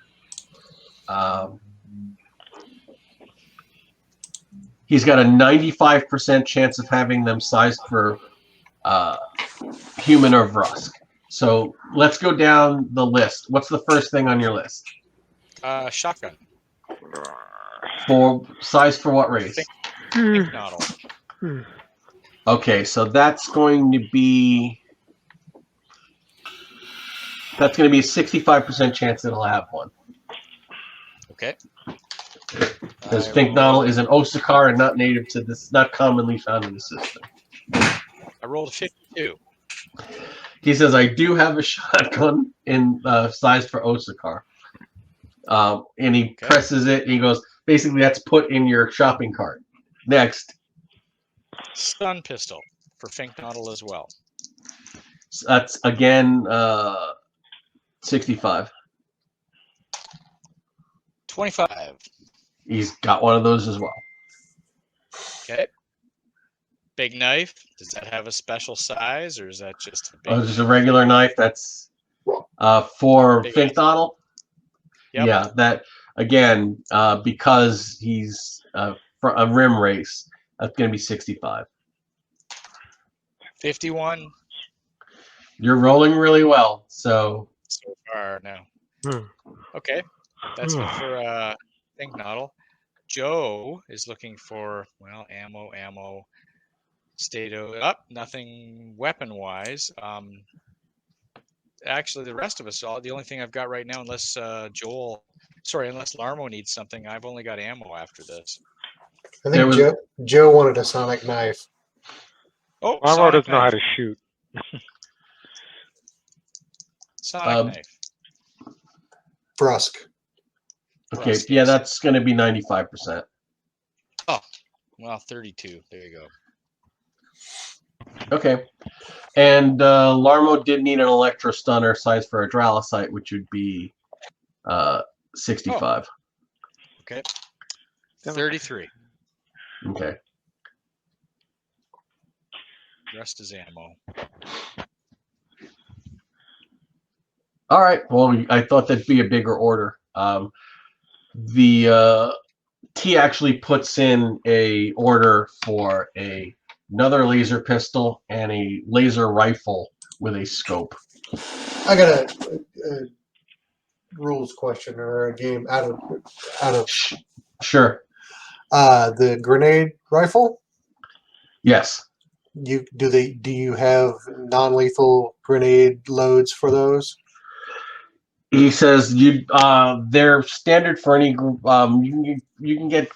he's got a 95% chance of having them sized for human or Vrusk. So let's go down the list. What's the first thing on your list? Shotgun. For size for what race? Think noddle. Okay, so that's going to be a 65% chance it'll have one. Okay. Because Fink Noddle is an Osakar and not native to this, not commonly found in the system. I rolled a 52. He says, "I do have a shotgun in size for Osakar." And he presses it, and he goes, "Basically, that's put in your shopping cart." Next. Stun pistol for Fink Noddle as well. So that's, again, 65. 25. He's got one of those as well. Okay. Big knife. Does that have a special size, or is that just a big Just a regular knife. That's for Fink Noddle. Yep. Yeah, that, again, because he's a rim race, that's going to be 65. 51. You're rolling really well, so far now. Okay, that's it for Fink Noddle. Joe is looking for ammo. Stato up, nothing weapon wise. Actually, the rest of us, the only thing I've got right now, unless unless Larmo needs something, I've only got ammo after this. I think Joe wanted a sonic knife. Oh, Larmo doesn't know how to shoot. Sonic knife. Vrusk. Okay, yeah, that's going to be 95%. Oh, well, 32. There you go. Okay. And Larmo did need an electro stunner size for a Dralosite, which would be 65. Okay. 33. Okay. Rest is ammo. All right. Well, I thought that'd be a bigger order. The T actually puts in a order for another laser pistol and a laser rifle with a scope. I got a rules question or a game out of Sure. the grenade rifle. Yes. Do you have non-lethal grenade loads for those? He says they're standard for any group. You can get.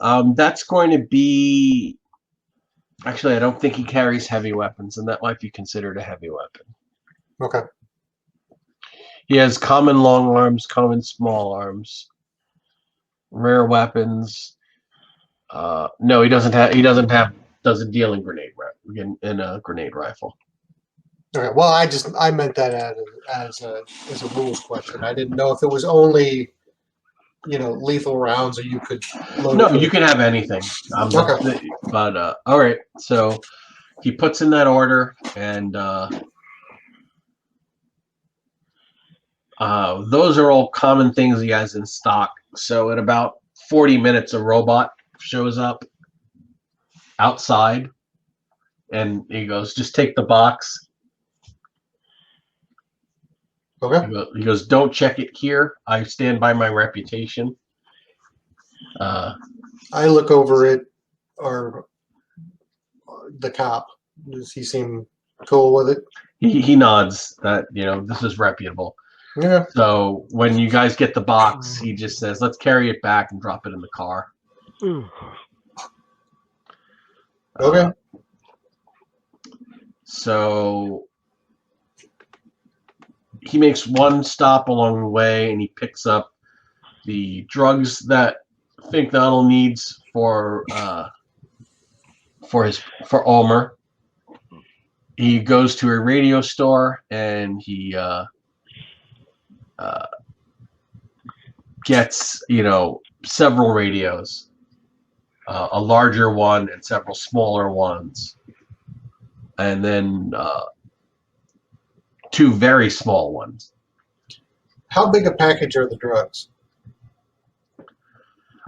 That's going to be. Actually, I don't think he carries heavy weapons, and that might be considered a heavy weapon. Okay. He has common long arms, common small arms, rare weapons. No, he doesn't have. Doesn't deal in in a grenade rifle. Okay. Well, I meant that as a rules question. I didn't know if it was only lethal rounds, or you could load. No, you can have anything. Okay. But all right. So he puts in that order, and those are all common things he has in stock. So in about 40 minutes, a robot shows up outside, and he goes, "Just take the box." Okay. He goes, "Don't check it here. I stand by my reputation." I look over it, or the cop. Does he seem cool with it? He nods that this is reputable. Yeah. So when you guys get the box, he just says, "Let's carry it back and drop it in the car." Okay. So he makes one stop along the way, and he picks up the drugs that Fink Donald needs for Ulmer. He goes to a radio store, and he gets several radios, a larger one and several smaller ones, and then two very small ones. How big a package are the drugs?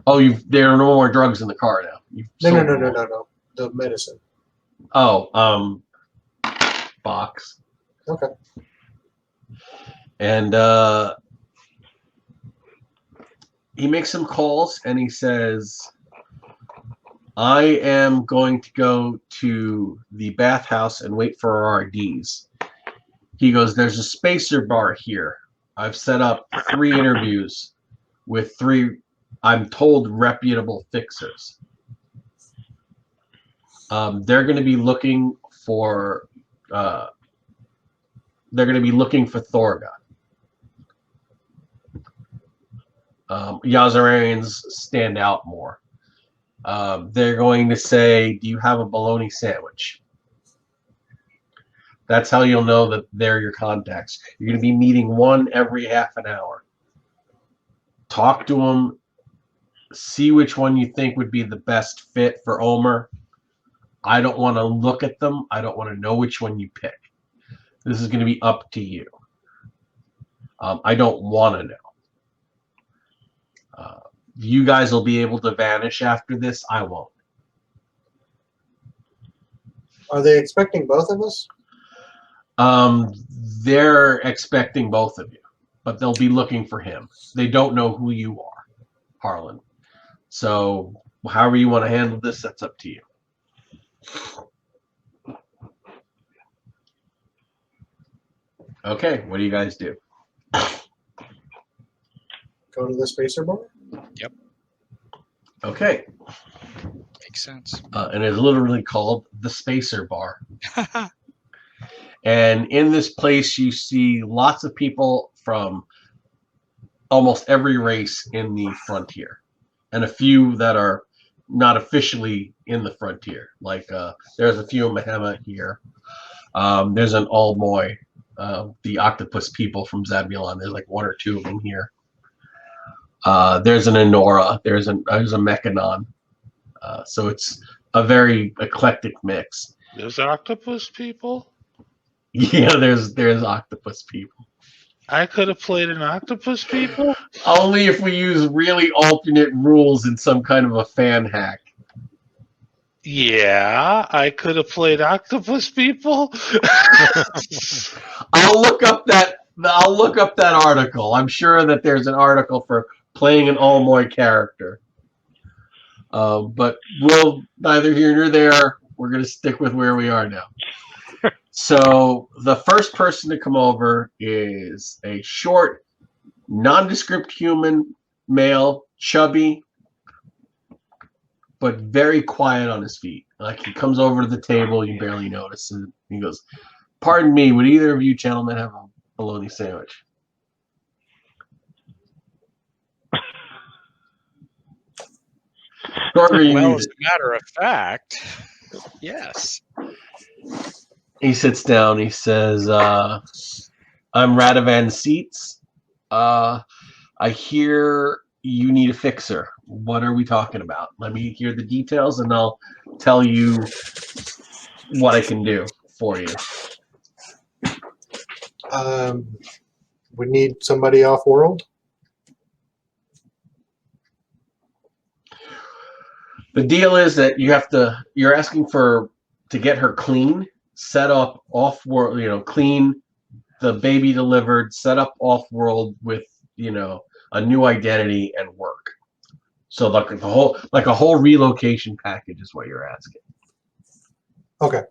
Oh, there are no more drugs in the car now. No. The medicine. Oh, box. Okay. And he makes some calls, and he says, "I am going to go to the bathhouse and wait for our RDs." He goes, "There's a spacer bar here. I've set up 3 interviews with 3, I'm told, reputable fixers. They're going to be looking for Thorga. Yazararians stand out more. They're going to say, 'Do you have a bologna sandwich?' That's how you'll know that they're your contacts. You're going to be meeting one every half an hour. Talk to them. See which one you think would be the best fit for Ulmer. I don't want to look at them. I don't want to know which one you pick. This is going to be up to you. I don't want to know. You guys will be able to vanish after this. I won't." Are they expecting both of us? They're expecting both of you, but they'll be looking for him. They don't know who you are, Harlan. So however you want to handle this, that's up to you. Okay, what do you guys do? Go to the spacer bar? Yep. Okay. Makes sense. And it's literally called the Spacer Bar. And in this place, you see lots of people from almost every race in the frontier, and a few that are not officially in the frontier. Like there's a few Mahema here. There's an Almoy, the octopus people from Zabulon. There's like 1 or 2 of them here. There's an Enora. There's a Mechanon. So it's a very eclectic mix. There's octopus people? Yeah, there's octopus people. I could have played an octopus, people. Only if we use really alternate rules in some kind of a fan hack. Yeah, I could have played octopus, people. I'll look up that article. I'm sure that there's an article for playing an Almoy character. But we'll neither here nor there. We're going to stick with where we are now. So the first person to come over is a short, nondescript human male, chubby, but very quiet on his feet. Like he comes over to the table, you barely notice, and he goes, "Pardon me, would either of you gentlemen have a bologna sandwich?" Well, as a matter of fact, yes. He sits down. He says, "I'm Radovan Seats. I hear you need a fixer. What are we talking about? Let me hear the details, and I'll tell you what I can do for you." We need somebody off-world. The deal is that you're asking to get her clean, set up off-world, clean, the baby delivered, set up off-world with, a new identity and work. So like a whole relocation package is what you're asking. Okay.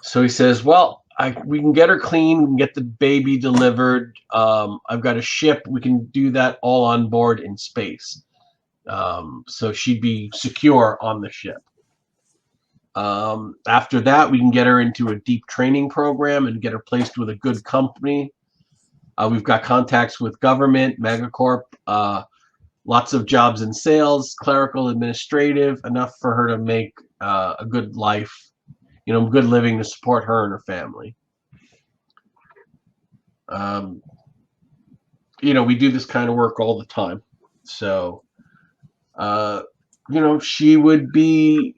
So he says, "Well, we can get her clean, we can get the baby delivered. I've got a ship, we can do that all on board in space. So she'd be secure on the ship. After that, we can get her into a deep training program and get her placed with a good company. We've got contacts with government, Megacorp, lots of jobs in sales, clerical, administrative, enough for her to make a good life, good living to support her and her family. We do this kind of work all the time. So, she would be,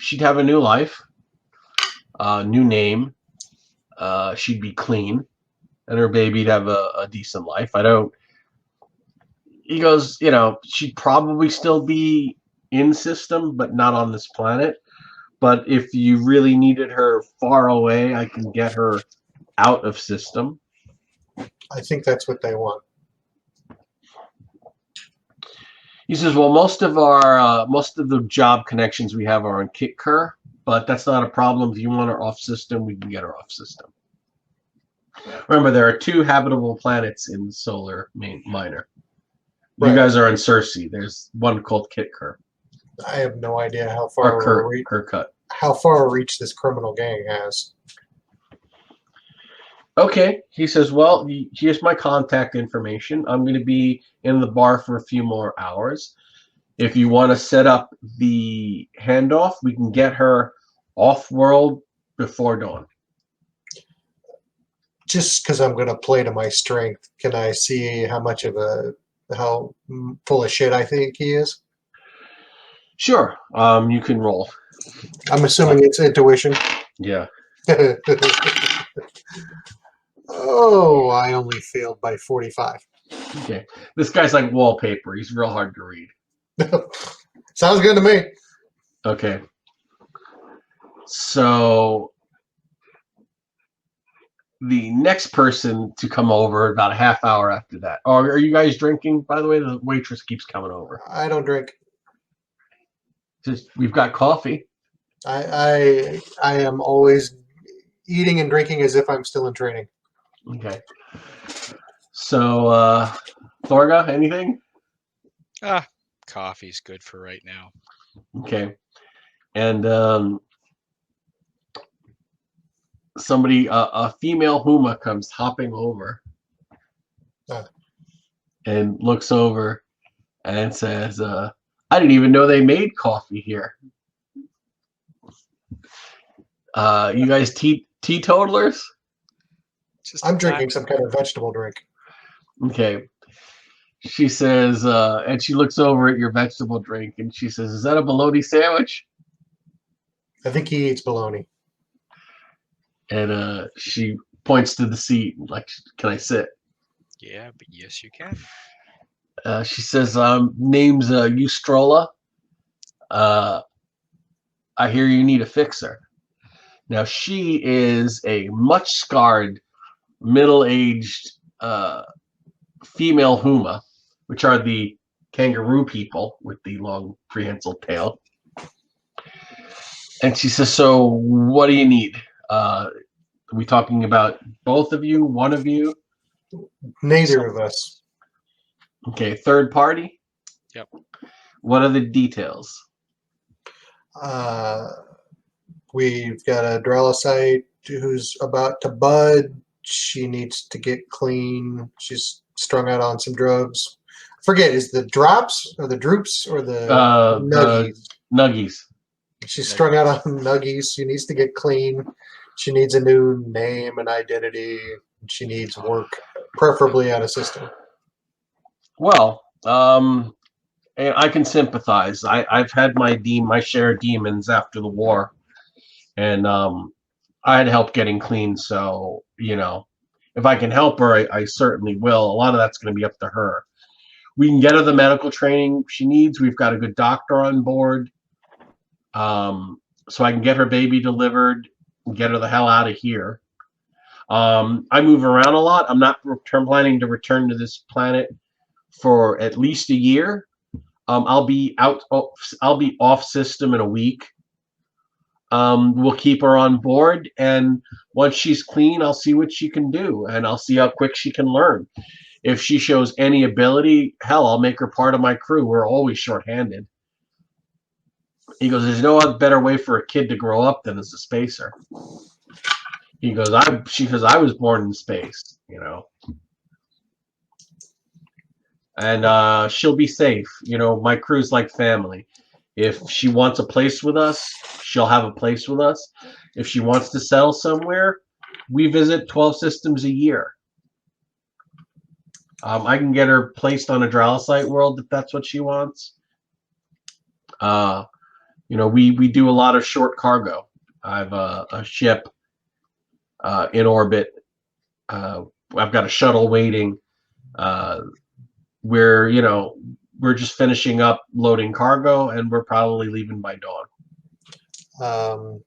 she'd have a new life, new name. She'd be clean, and her baby'd have a decent life. He goes, she'd probably still be in system, but not on this planet. But if you really needed her far away, I can get her out of system." I think that's what they want. He says, "Well, most of the job connections we have are on Kitkur, but that's not a problem. If you want her off system, we can get her off system. Remember, there are 2 habitable planets in Solar Minor. Right. You guys are in Cersei. There's one called Kitkur. I have no idea how far Kirkut. how far a reach this criminal gang has. Okay. He says, "Well, here's my contact information. I'm going to be in the bar for a few more hours. If you want to set up the handoff, we can get her off-world before dawn." Just because I'm going to play to my strength, can I see how full of shit I think he is? Sure. You can roll. I'm assuming it's intuition. Yeah. Oh, I only failed by 45. Okay. This guy's like wallpaper. He's real hard to read. Sounds good to me. Okay. So the next person to come over about a half hour after that. Oh, are you guys drinking? By the way, the waitress keeps coming over. I don't drink. Just we've got coffee. I am always eating and drinking as if I'm still in training. Okay. So, Thorga, anything? Coffee's good for right now. Okay. And somebody, a female Huma comes hopping over and looks over and says, "I didn't even know they made coffee here. You guys teetotalers?" I'm drinking some kind of vegetable drink. Okay. She says, and she looks over at your vegetable drink and she says, "Is that a bologna sandwich?" I think he eats bologna. And she points to the seat, like, can I sit? Yeah, but yes, you can. She says, name's Eustrola. I hear you need a fixer. Now, she is a much scarred, middle-aged female Huma, which are the kangaroo people with the long prehensile tail. And she says, so what do you need? Are we talking about both of you, one of you? Neither of us. Okay, third party? Yep. What are the details? We've got a Drellicite who's about to bud. She needs to get clean. She's strung out on some drugs. I forget, is the drops or the droops or the nuggies? The nuggies. She's strung out on nuggies. She needs to get clean. She needs a new name and identity. She needs work, preferably out of system. Well, and I can sympathize. I've had my share of demons after the war, and I had help getting clean. So if I can help her, I certainly will. A lot of that's going to be up to her. We can get her the medical training she needs. We've got a good doctor on board, so I can get her baby delivered and get her the hell out of here. I move around a lot. I'm not planning to return to this planet for at least a year. I'll be off system in a week. We'll keep her on board, and once she's clean, I'll see what she can do, and I'll see how quick she can learn. If she shows any ability, hell, I'll make her part of my crew. We're always shorthanded. He goes, there's no better way for a kid to grow up than as a spacer. He goes, I was born in space, and she'll be safe. My crew's like family. If she wants a place with us, she'll have a place with us. If she wants to settle somewhere, we visit 12 systems a year. I can get her placed on a Drallicite world if that's what she wants. We do a lot of short cargo. I have a ship in orbit. I've got a shuttle waiting. We're just finishing up loading cargo, and we're probably leaving by dawn.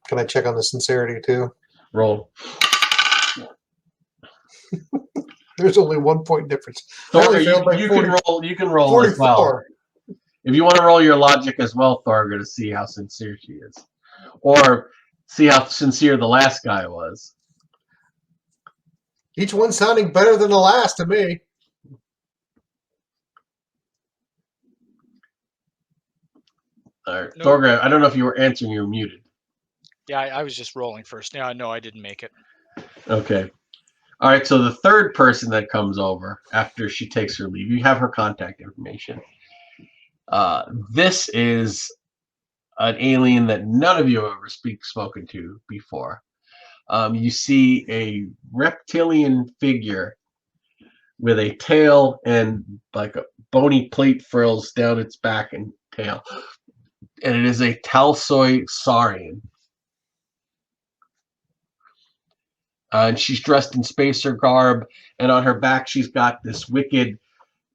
Can I check on the sincerity too? Roll. There's only 1 point difference. Thorger, you can roll 44. as well. If you want to roll your logic as well, Thorger, to see how sincere she is, or see how sincere the last guy was. Each one sounding better than the last to me. All right, Thorger, I don't know if you were answering. You were muted. Yeah, I was just rolling first. Yeah, no, I didn't make it. Okay. All right, so the third person that comes over after she takes her leave, you have her contact information. This is an alien that none of you have ever spoken to before. You see a reptilian figure with a tail and like a bony plate frills down its back and tail. And it is a Talsoi Saurian. And she's dressed in spacer garb, and on her back she's got this wicked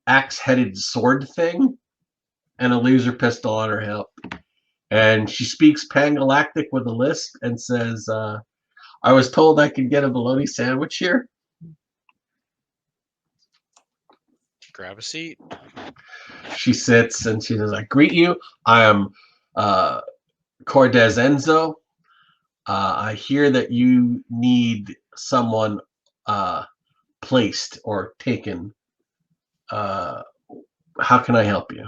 axe-headed sword thing and a laser pistol on her hip. And she speaks Pangalactic with a lisp and says, I was told I could get a bologna sandwich here. Grab a seat. She sits and she says, I greet you. I am Cordes Enzo. I hear that you need someone placed or taken. How can I help you?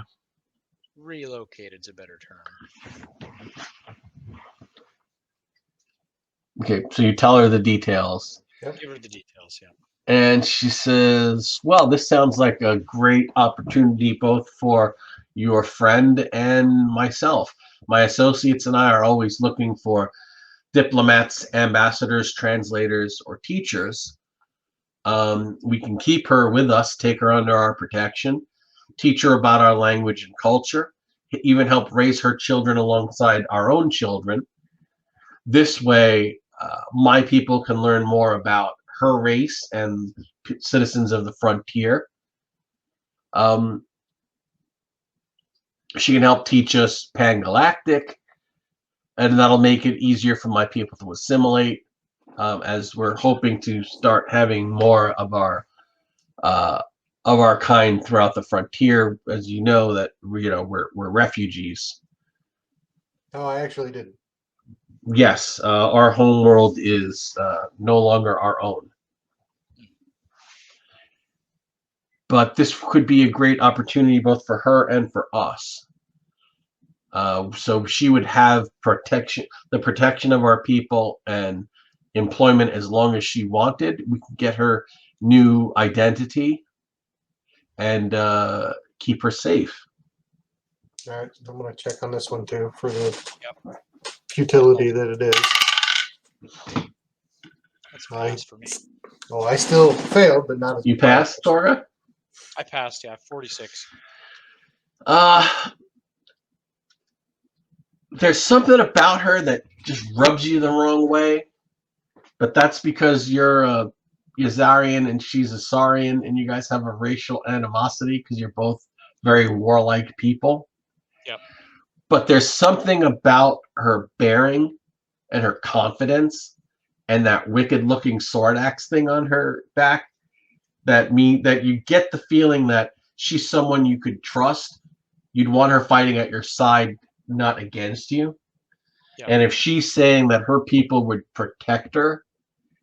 Relocated's a better term. Okay, so you tell her the details. Yep. Give her the details, yeah. And she says, well, this sounds like a great opportunity both for your friend and myself. My associates and I are always looking for diplomats, ambassadors, translators, or teachers. We can keep her with us, take her under our protection, teach her about our language and culture, even help raise her children alongside our own children. This way, my people can learn more about her race and citizens of the frontier. She can help teach us Pangalactic, and that'll make it easier for my people to assimilate, as we're hoping to start having more of our kind throughout the frontier. As you know, that we're refugees. Oh, I actually didn't. Yes, our home world is no longer our own. But this could be a great opportunity both for her and for us. So she would have the protection of our people and employment as long as she wanted. We could get her new identity and keep her safe. All right, I'm going to check on this one too for the futility that it is. That's a pass for me. Oh, I still failed, but not as You passed, Torga? I passed, yeah, 46. There's something about her that just rubs you the wrong way, but that's because you're a Yazarian and she's a Saurian, and you guys have a racial animosity because you're both very warlike people. Yep. But there's something about her bearing and her confidence and that wicked-looking sword axe thing on her back that you get the feeling that she's someone you could trust. You'd want her fighting at your side, not against you. Yep. And if she's saying that her people would protect her,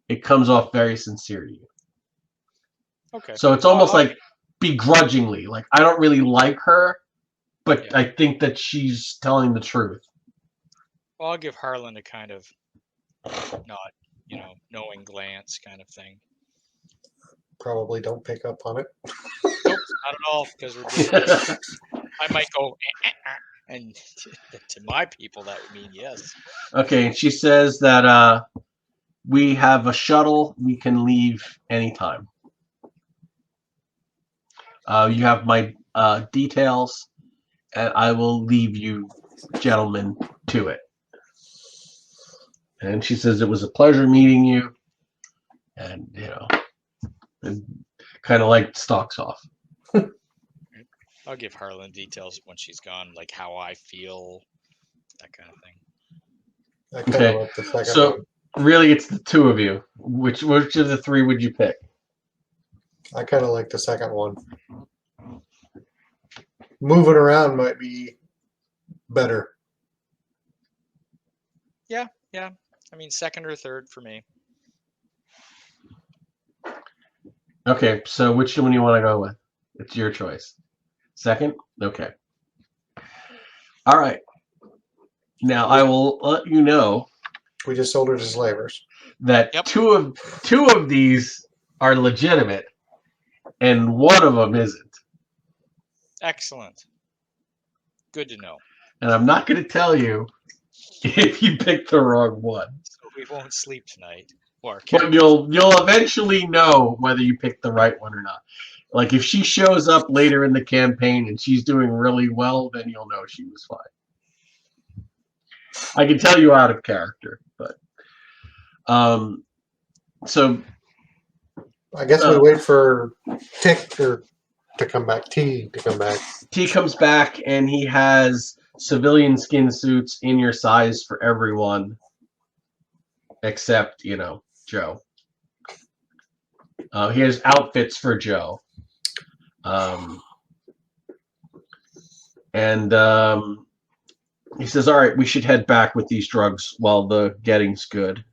it comes off very sincere to you. Okay. So it's almost like begrudgingly, like I don't really like her, but Yeah. I think that she's telling the truth. Well, I'll give Harlan a kind of not, knowing glance kind of thing. Probably don't pick up on it. Nope, not at all, because we're different. I might go, and to my people, that would mean yes. Okay, and she says that we have a shuttle. We can leave anytime. You have my details, and I will leave you gentlemen to it. And she says it was a pleasure meeting you, and and kind of like stalks off. I'll give Harlan details when she's gone, like how I feel, that kind of thing. I kind Okay, of like the second so one. really, it's the two of you. Which of the three would you pick? I kind of like the second one. Moving around might be better. Yeah. I mean, second or third for me. Okay, so which one do you want to go with? It's your choice. Second? Okay. All right. Now I will let you know We just sold her to slavers. that Yep. two of these are legitimate, and one of them isn't. Excellent. Good to know. And I'm not going to tell you if you picked the wrong one. So we won't sleep tonight. But you'll eventually know whether you picked the right one or not. Like if she shows up later in the campaign and she's doing really well, then you'll know she was fine. I can tell you out of character, but so I guess we wait for to come back. T to come back. T comes back and he has civilian skin suits in your size for everyone except, Joe. He has outfits for Joe. And he says, all right, we should head back with these drugs while the getting's good.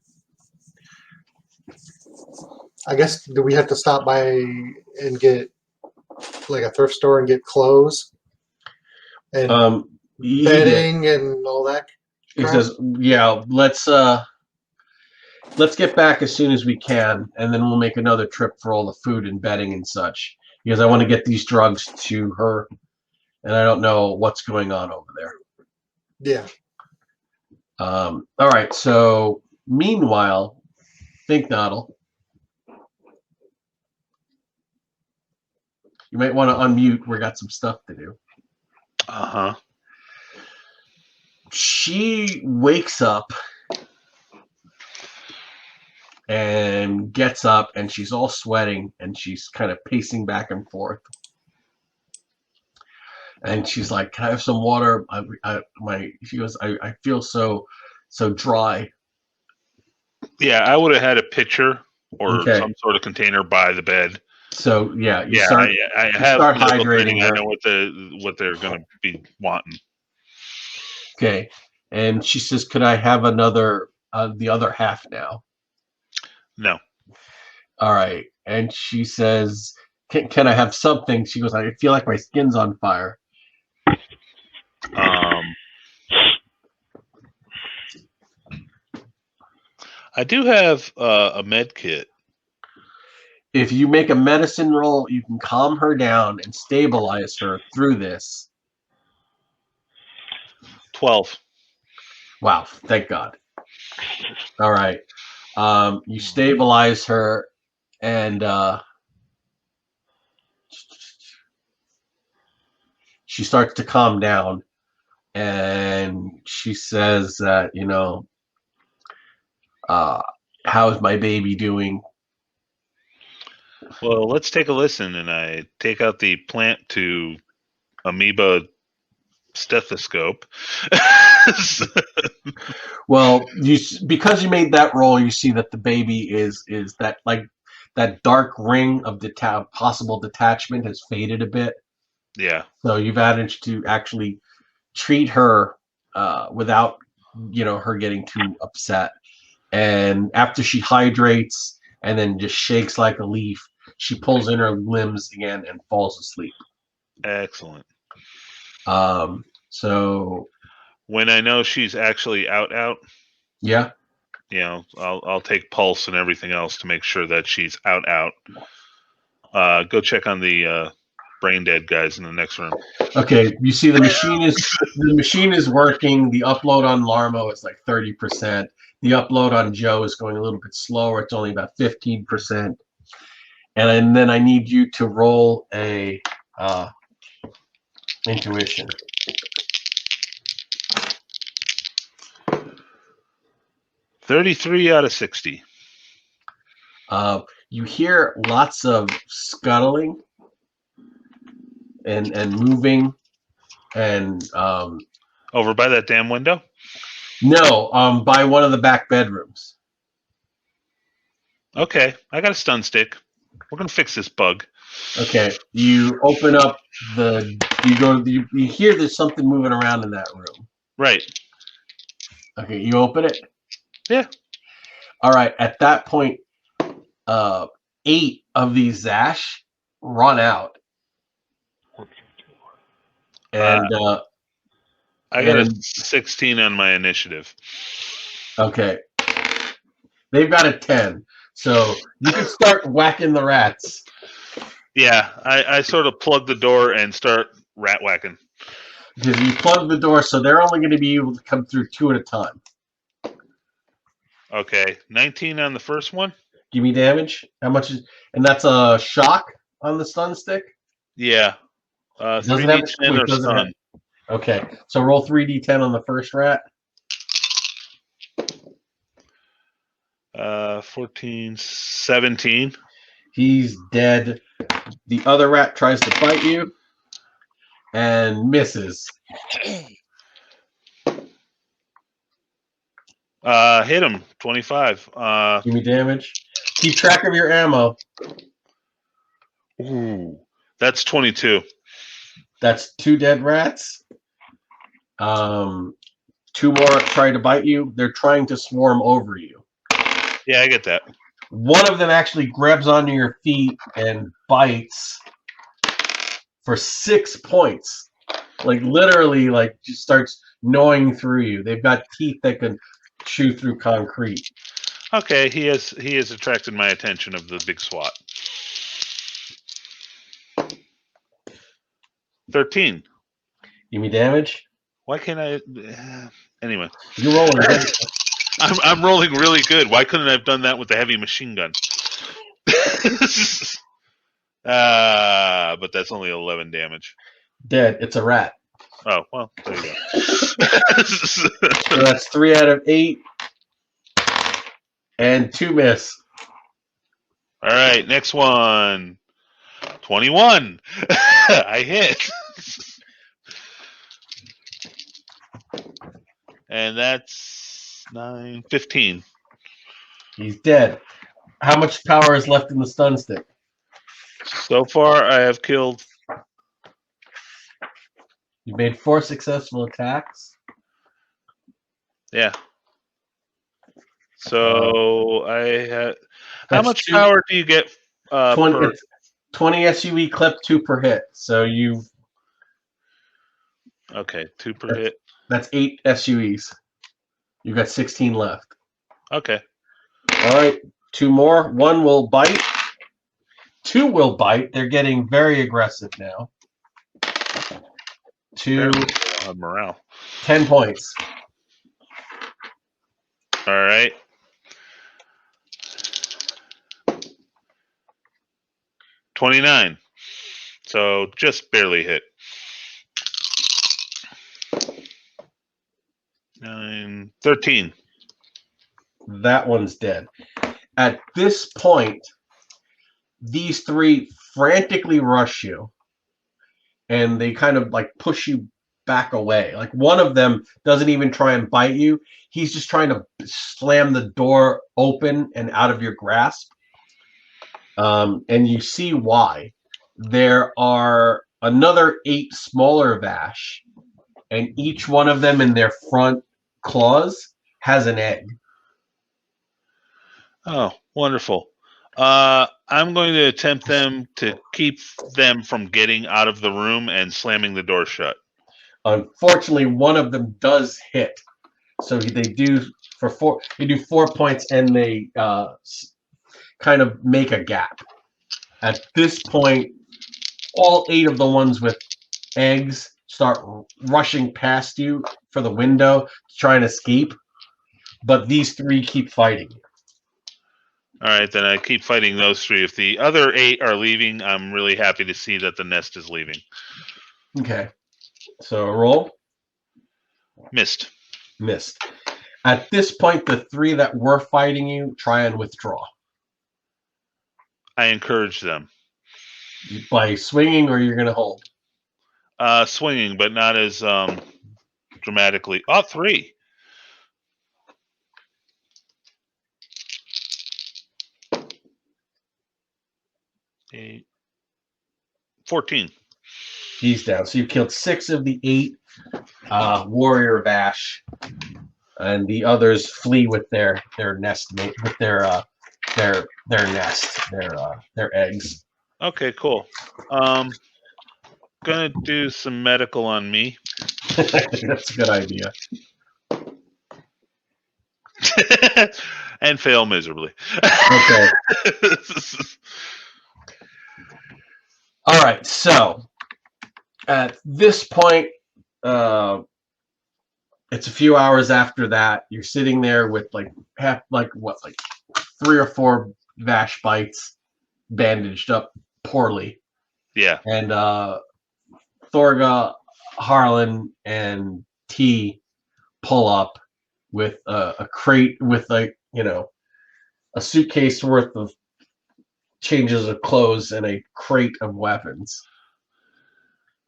I guess, do we have to stop by and get like a thrift store and get clothes and bedding and all that? He says, yeah, let's get back as soon as we can, and then we'll make another trip for all the food and bedding and such, because I want to get these drugs to her, and I don't know what's going on over there. Yeah. All right, so meanwhile, think Noddle. You might want to unmute. We got some stuff to do. Uh-huh. She wakes up and gets up, and she's all sweating, and she's kind of pacing back and forth. And she's like, "Can I have some water? She goes, I feel so dry." Yeah, I would have had a pitcher or Okay. some sort of container by the bed. So yeah, you start hydrating her. I know what they're going to be wanting. Okay, and she says, "Could I have another the other half now?" No. All right, and she says, "Can I have something?" She goes, "I feel like my skin's on fire." I do have a med kit. If you make a medicine roll, you can calm her down and stabilize her through this. 12. Wow, thank God. All right. You stabilize her, and she starts to calm down, and she says that, how's my baby doing? Well, let's take a listen, and I take out the plant to amoeba stethoscope. Well, because you made that roll, you see that the baby is that, like, that dark ring of possible detachment has faded a bit. Yeah. So you've managed to actually treat her without her getting too upset. And after she hydrates and then just shakes like a leaf, she pulls in her limbs again and falls asleep. Excellent. So when I know she's actually out, yeah, I'll take pulse and everything else to make sure that she's out. Go check on the brain dead guys in the next room. Okay, you see the machine is working. The upload on Larmo is like 30%. The upload on Joe is going a little bit slower. It's only about 15%. And then I need you to roll a intuition. 33 out of 60. You hear lots of scuttling and moving, and over by that damn window? No, by one of the back bedrooms. Okay, I got a stun stick. We're gonna fix this bug. Okay, you open up you hear there's something moving around in that room. Right. Okay, you open it? Yeah. All right, at that point, 8 of these Zash run out. And I got a 16 on my initiative. Okay. They've got a 10. So you can start whacking the rats. Yeah, I sort of plug the door and start rat whacking. Because you plug the door, so they're only going to be able to come through 2 at a time. Okay, 19 on the first one. Give me damage. How much is? And that's a shock on the stun stick. Yeah. 3d10 or stun. Okay, so roll 3d10 on the first rat. 14, 17. He's dead. The other rat tries to bite you and misses. Hit him. 25. Give me damage. Keep track of your ammo. Ooh, that's 22. That's 2 dead rats. 2 more try to bite you. They're trying to swarm over you. Yeah, I get that. One of them actually grabs onto your feet and bites for 6 points. Like literally, like just starts gnawing through you. They've got teeth that can chew through concrete. Okay, he has attracted my attention of the big SWAT. 13. Give me damage. Why can't I? Anyway, You're rolling good. I'm rolling really good. Why couldn't I have done that with the heavy machine gun? But that's only 11 damage. Dead. It's a rat. Oh, well, there you go. So that's 3 out of 8. And 2 miss. All right, next one. 21. I hit. And that's 9, 15. He's dead. How much power is left in the stun stick? So far, I have killed. You made 4 successful attacks. Yeah. So I had. How That's much 2 power do you get 20, per? it's 20 SUE clip, 2 per hit. So Okay, 2 per hit. that's 8 SUEs. You've got 16 left. Okay. All right, 2 more. 1 will bite. 2 will bite. They're getting very aggressive now. 2, Apparently I don't have morale. 10 points. All right. $29. So just barely hit. 9, 13. That one's dead. At this point, these 3 frantically rush you, and they kind of like push you back away. Like one of them doesn't even try and bite you. He's just trying to slam the door open and out of your grasp. And you see why. There are another 8 smaller Vash, and each one of them in their front claws has an egg. Oh, wonderful. I'm going to attempt to keep them from getting out of the room and slamming the door shut. Unfortunately, one of them does hit, so they do 4 points, and they kind of make a gap. At this point, all 8 of the ones with eggs start rushing past you for the window to try and escape, but these 3 keep fighting. All right, then I keep fighting those 3. If the other 8 are leaving, I'm really happy to see that the nest is leaving. Okay, so roll. Missed. At this point, the 3 that were fighting you try and withdraw. I encourage them. By swinging, or you're going to hold? Swinging, but not as dramatically. Oh, 3. 8, 14. He's down. So you've killed 6 of the 8 warrior Vash, and the others flee with their nest mate, with their nest, their eggs. Okay, cool. Gonna do some medical on me. That's a good idea. And fail miserably. Okay. All right. So at this point, it's a few hours after that. You're sitting there with 3 or 4 Vash bites, bandaged up poorly. Yeah. And Thorga, Harlan, and T pull up with a crate with a suitcase worth of changes of clothes and a crate of weapons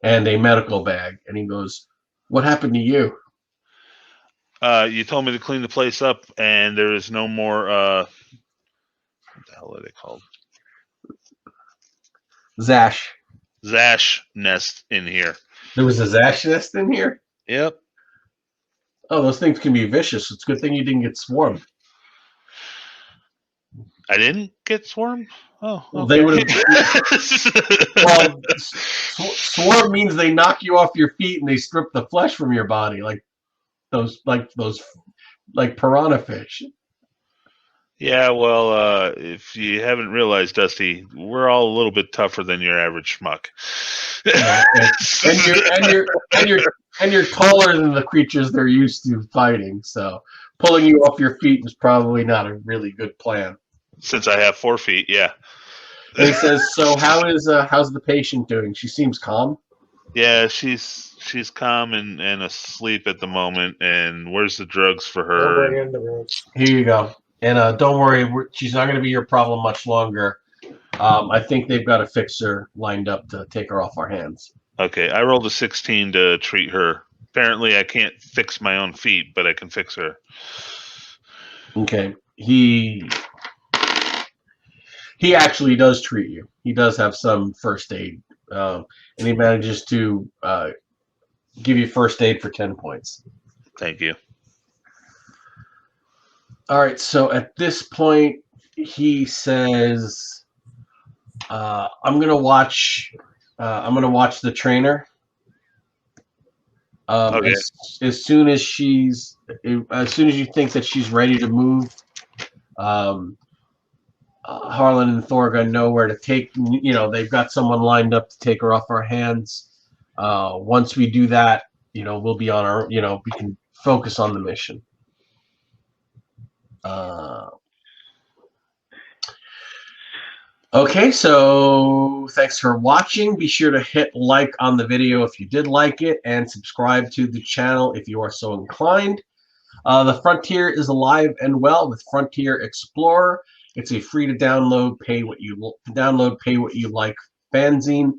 and a medical bag. And he goes, "What happened to you?" You told me to clean the place up, and there is no more. What the hell are they called? Zash. Zash nest in here. There was a Zash nest in here? Yep. Oh, those things can be vicious. It's a good thing you didn't get swarmed. I didn't get swarmed? Oh, okay. Well, they would have. Well, swarm means they knock you off your feet and they strip the flesh from your body, like those piranha fish. Yeah, well, if you haven't realized, Dusty, we're all a little bit tougher than your average schmuck. Yeah, and you're taller than the creatures they're used to fighting, so pulling you off your feet is probably not a really good plan. Since I have 4 feet, yeah. And he says, "So how's the patient doing? She seems calm." Yeah, she's calm and asleep at the moment. And where's the drugs for her? Bring in the drugs. Here you go. And don't worry, she's not going to be your problem much longer. I think they've got a fixer lined up to take her off our hands. Okay, I rolled a 16 to treat her. Apparently, I can't fix my own feet, but I can fix her. Okay. He actually does treat you. He does have some first aid, and he manages to give you first aid for 10 points. Thank you. All right. So at this point, he says, "I'm gonna watch. I'm gonna watch the trainer. Okay. As soon as you think that she's ready to move, Harlan and Thorgun know where to take. They've got someone lined up to take her off our hands. Once we do that, we'll be on our. We can focus on the mission." Okay, so thanks for watching. Be sure to hit like on the video if you did like it, and subscribe to the channel if you are so inclined. The Frontier is alive and well with Frontier Explorer. It's a free to download, pay what you like fanzine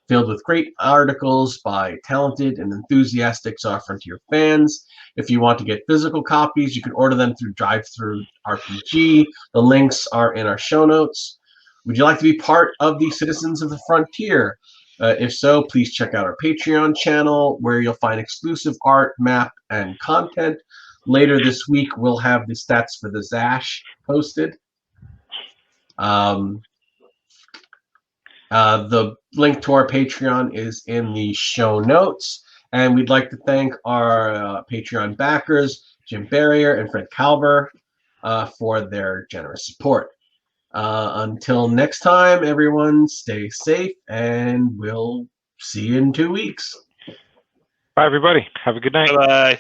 filled with great articles by talented and enthusiastic Frontier fans. If you want to get physical copies, you can order them through DrivethruRPG. The links are in our show notes. Would you like to be part of the Citizens of the Frontier? If so, please check out our Patreon channel, where you'll find exclusive art, map, and content. Later this week, we'll have the stats for the Zash posted. The link to our Patreon is in the show notes. And we'd like to thank our Patreon backers, Jim Berrier and Fred Kauber, for their generous support. Until next time, everyone, stay safe, and we'll see you in 2 weeks. Bye, everybody. Have a good night. Bye-bye.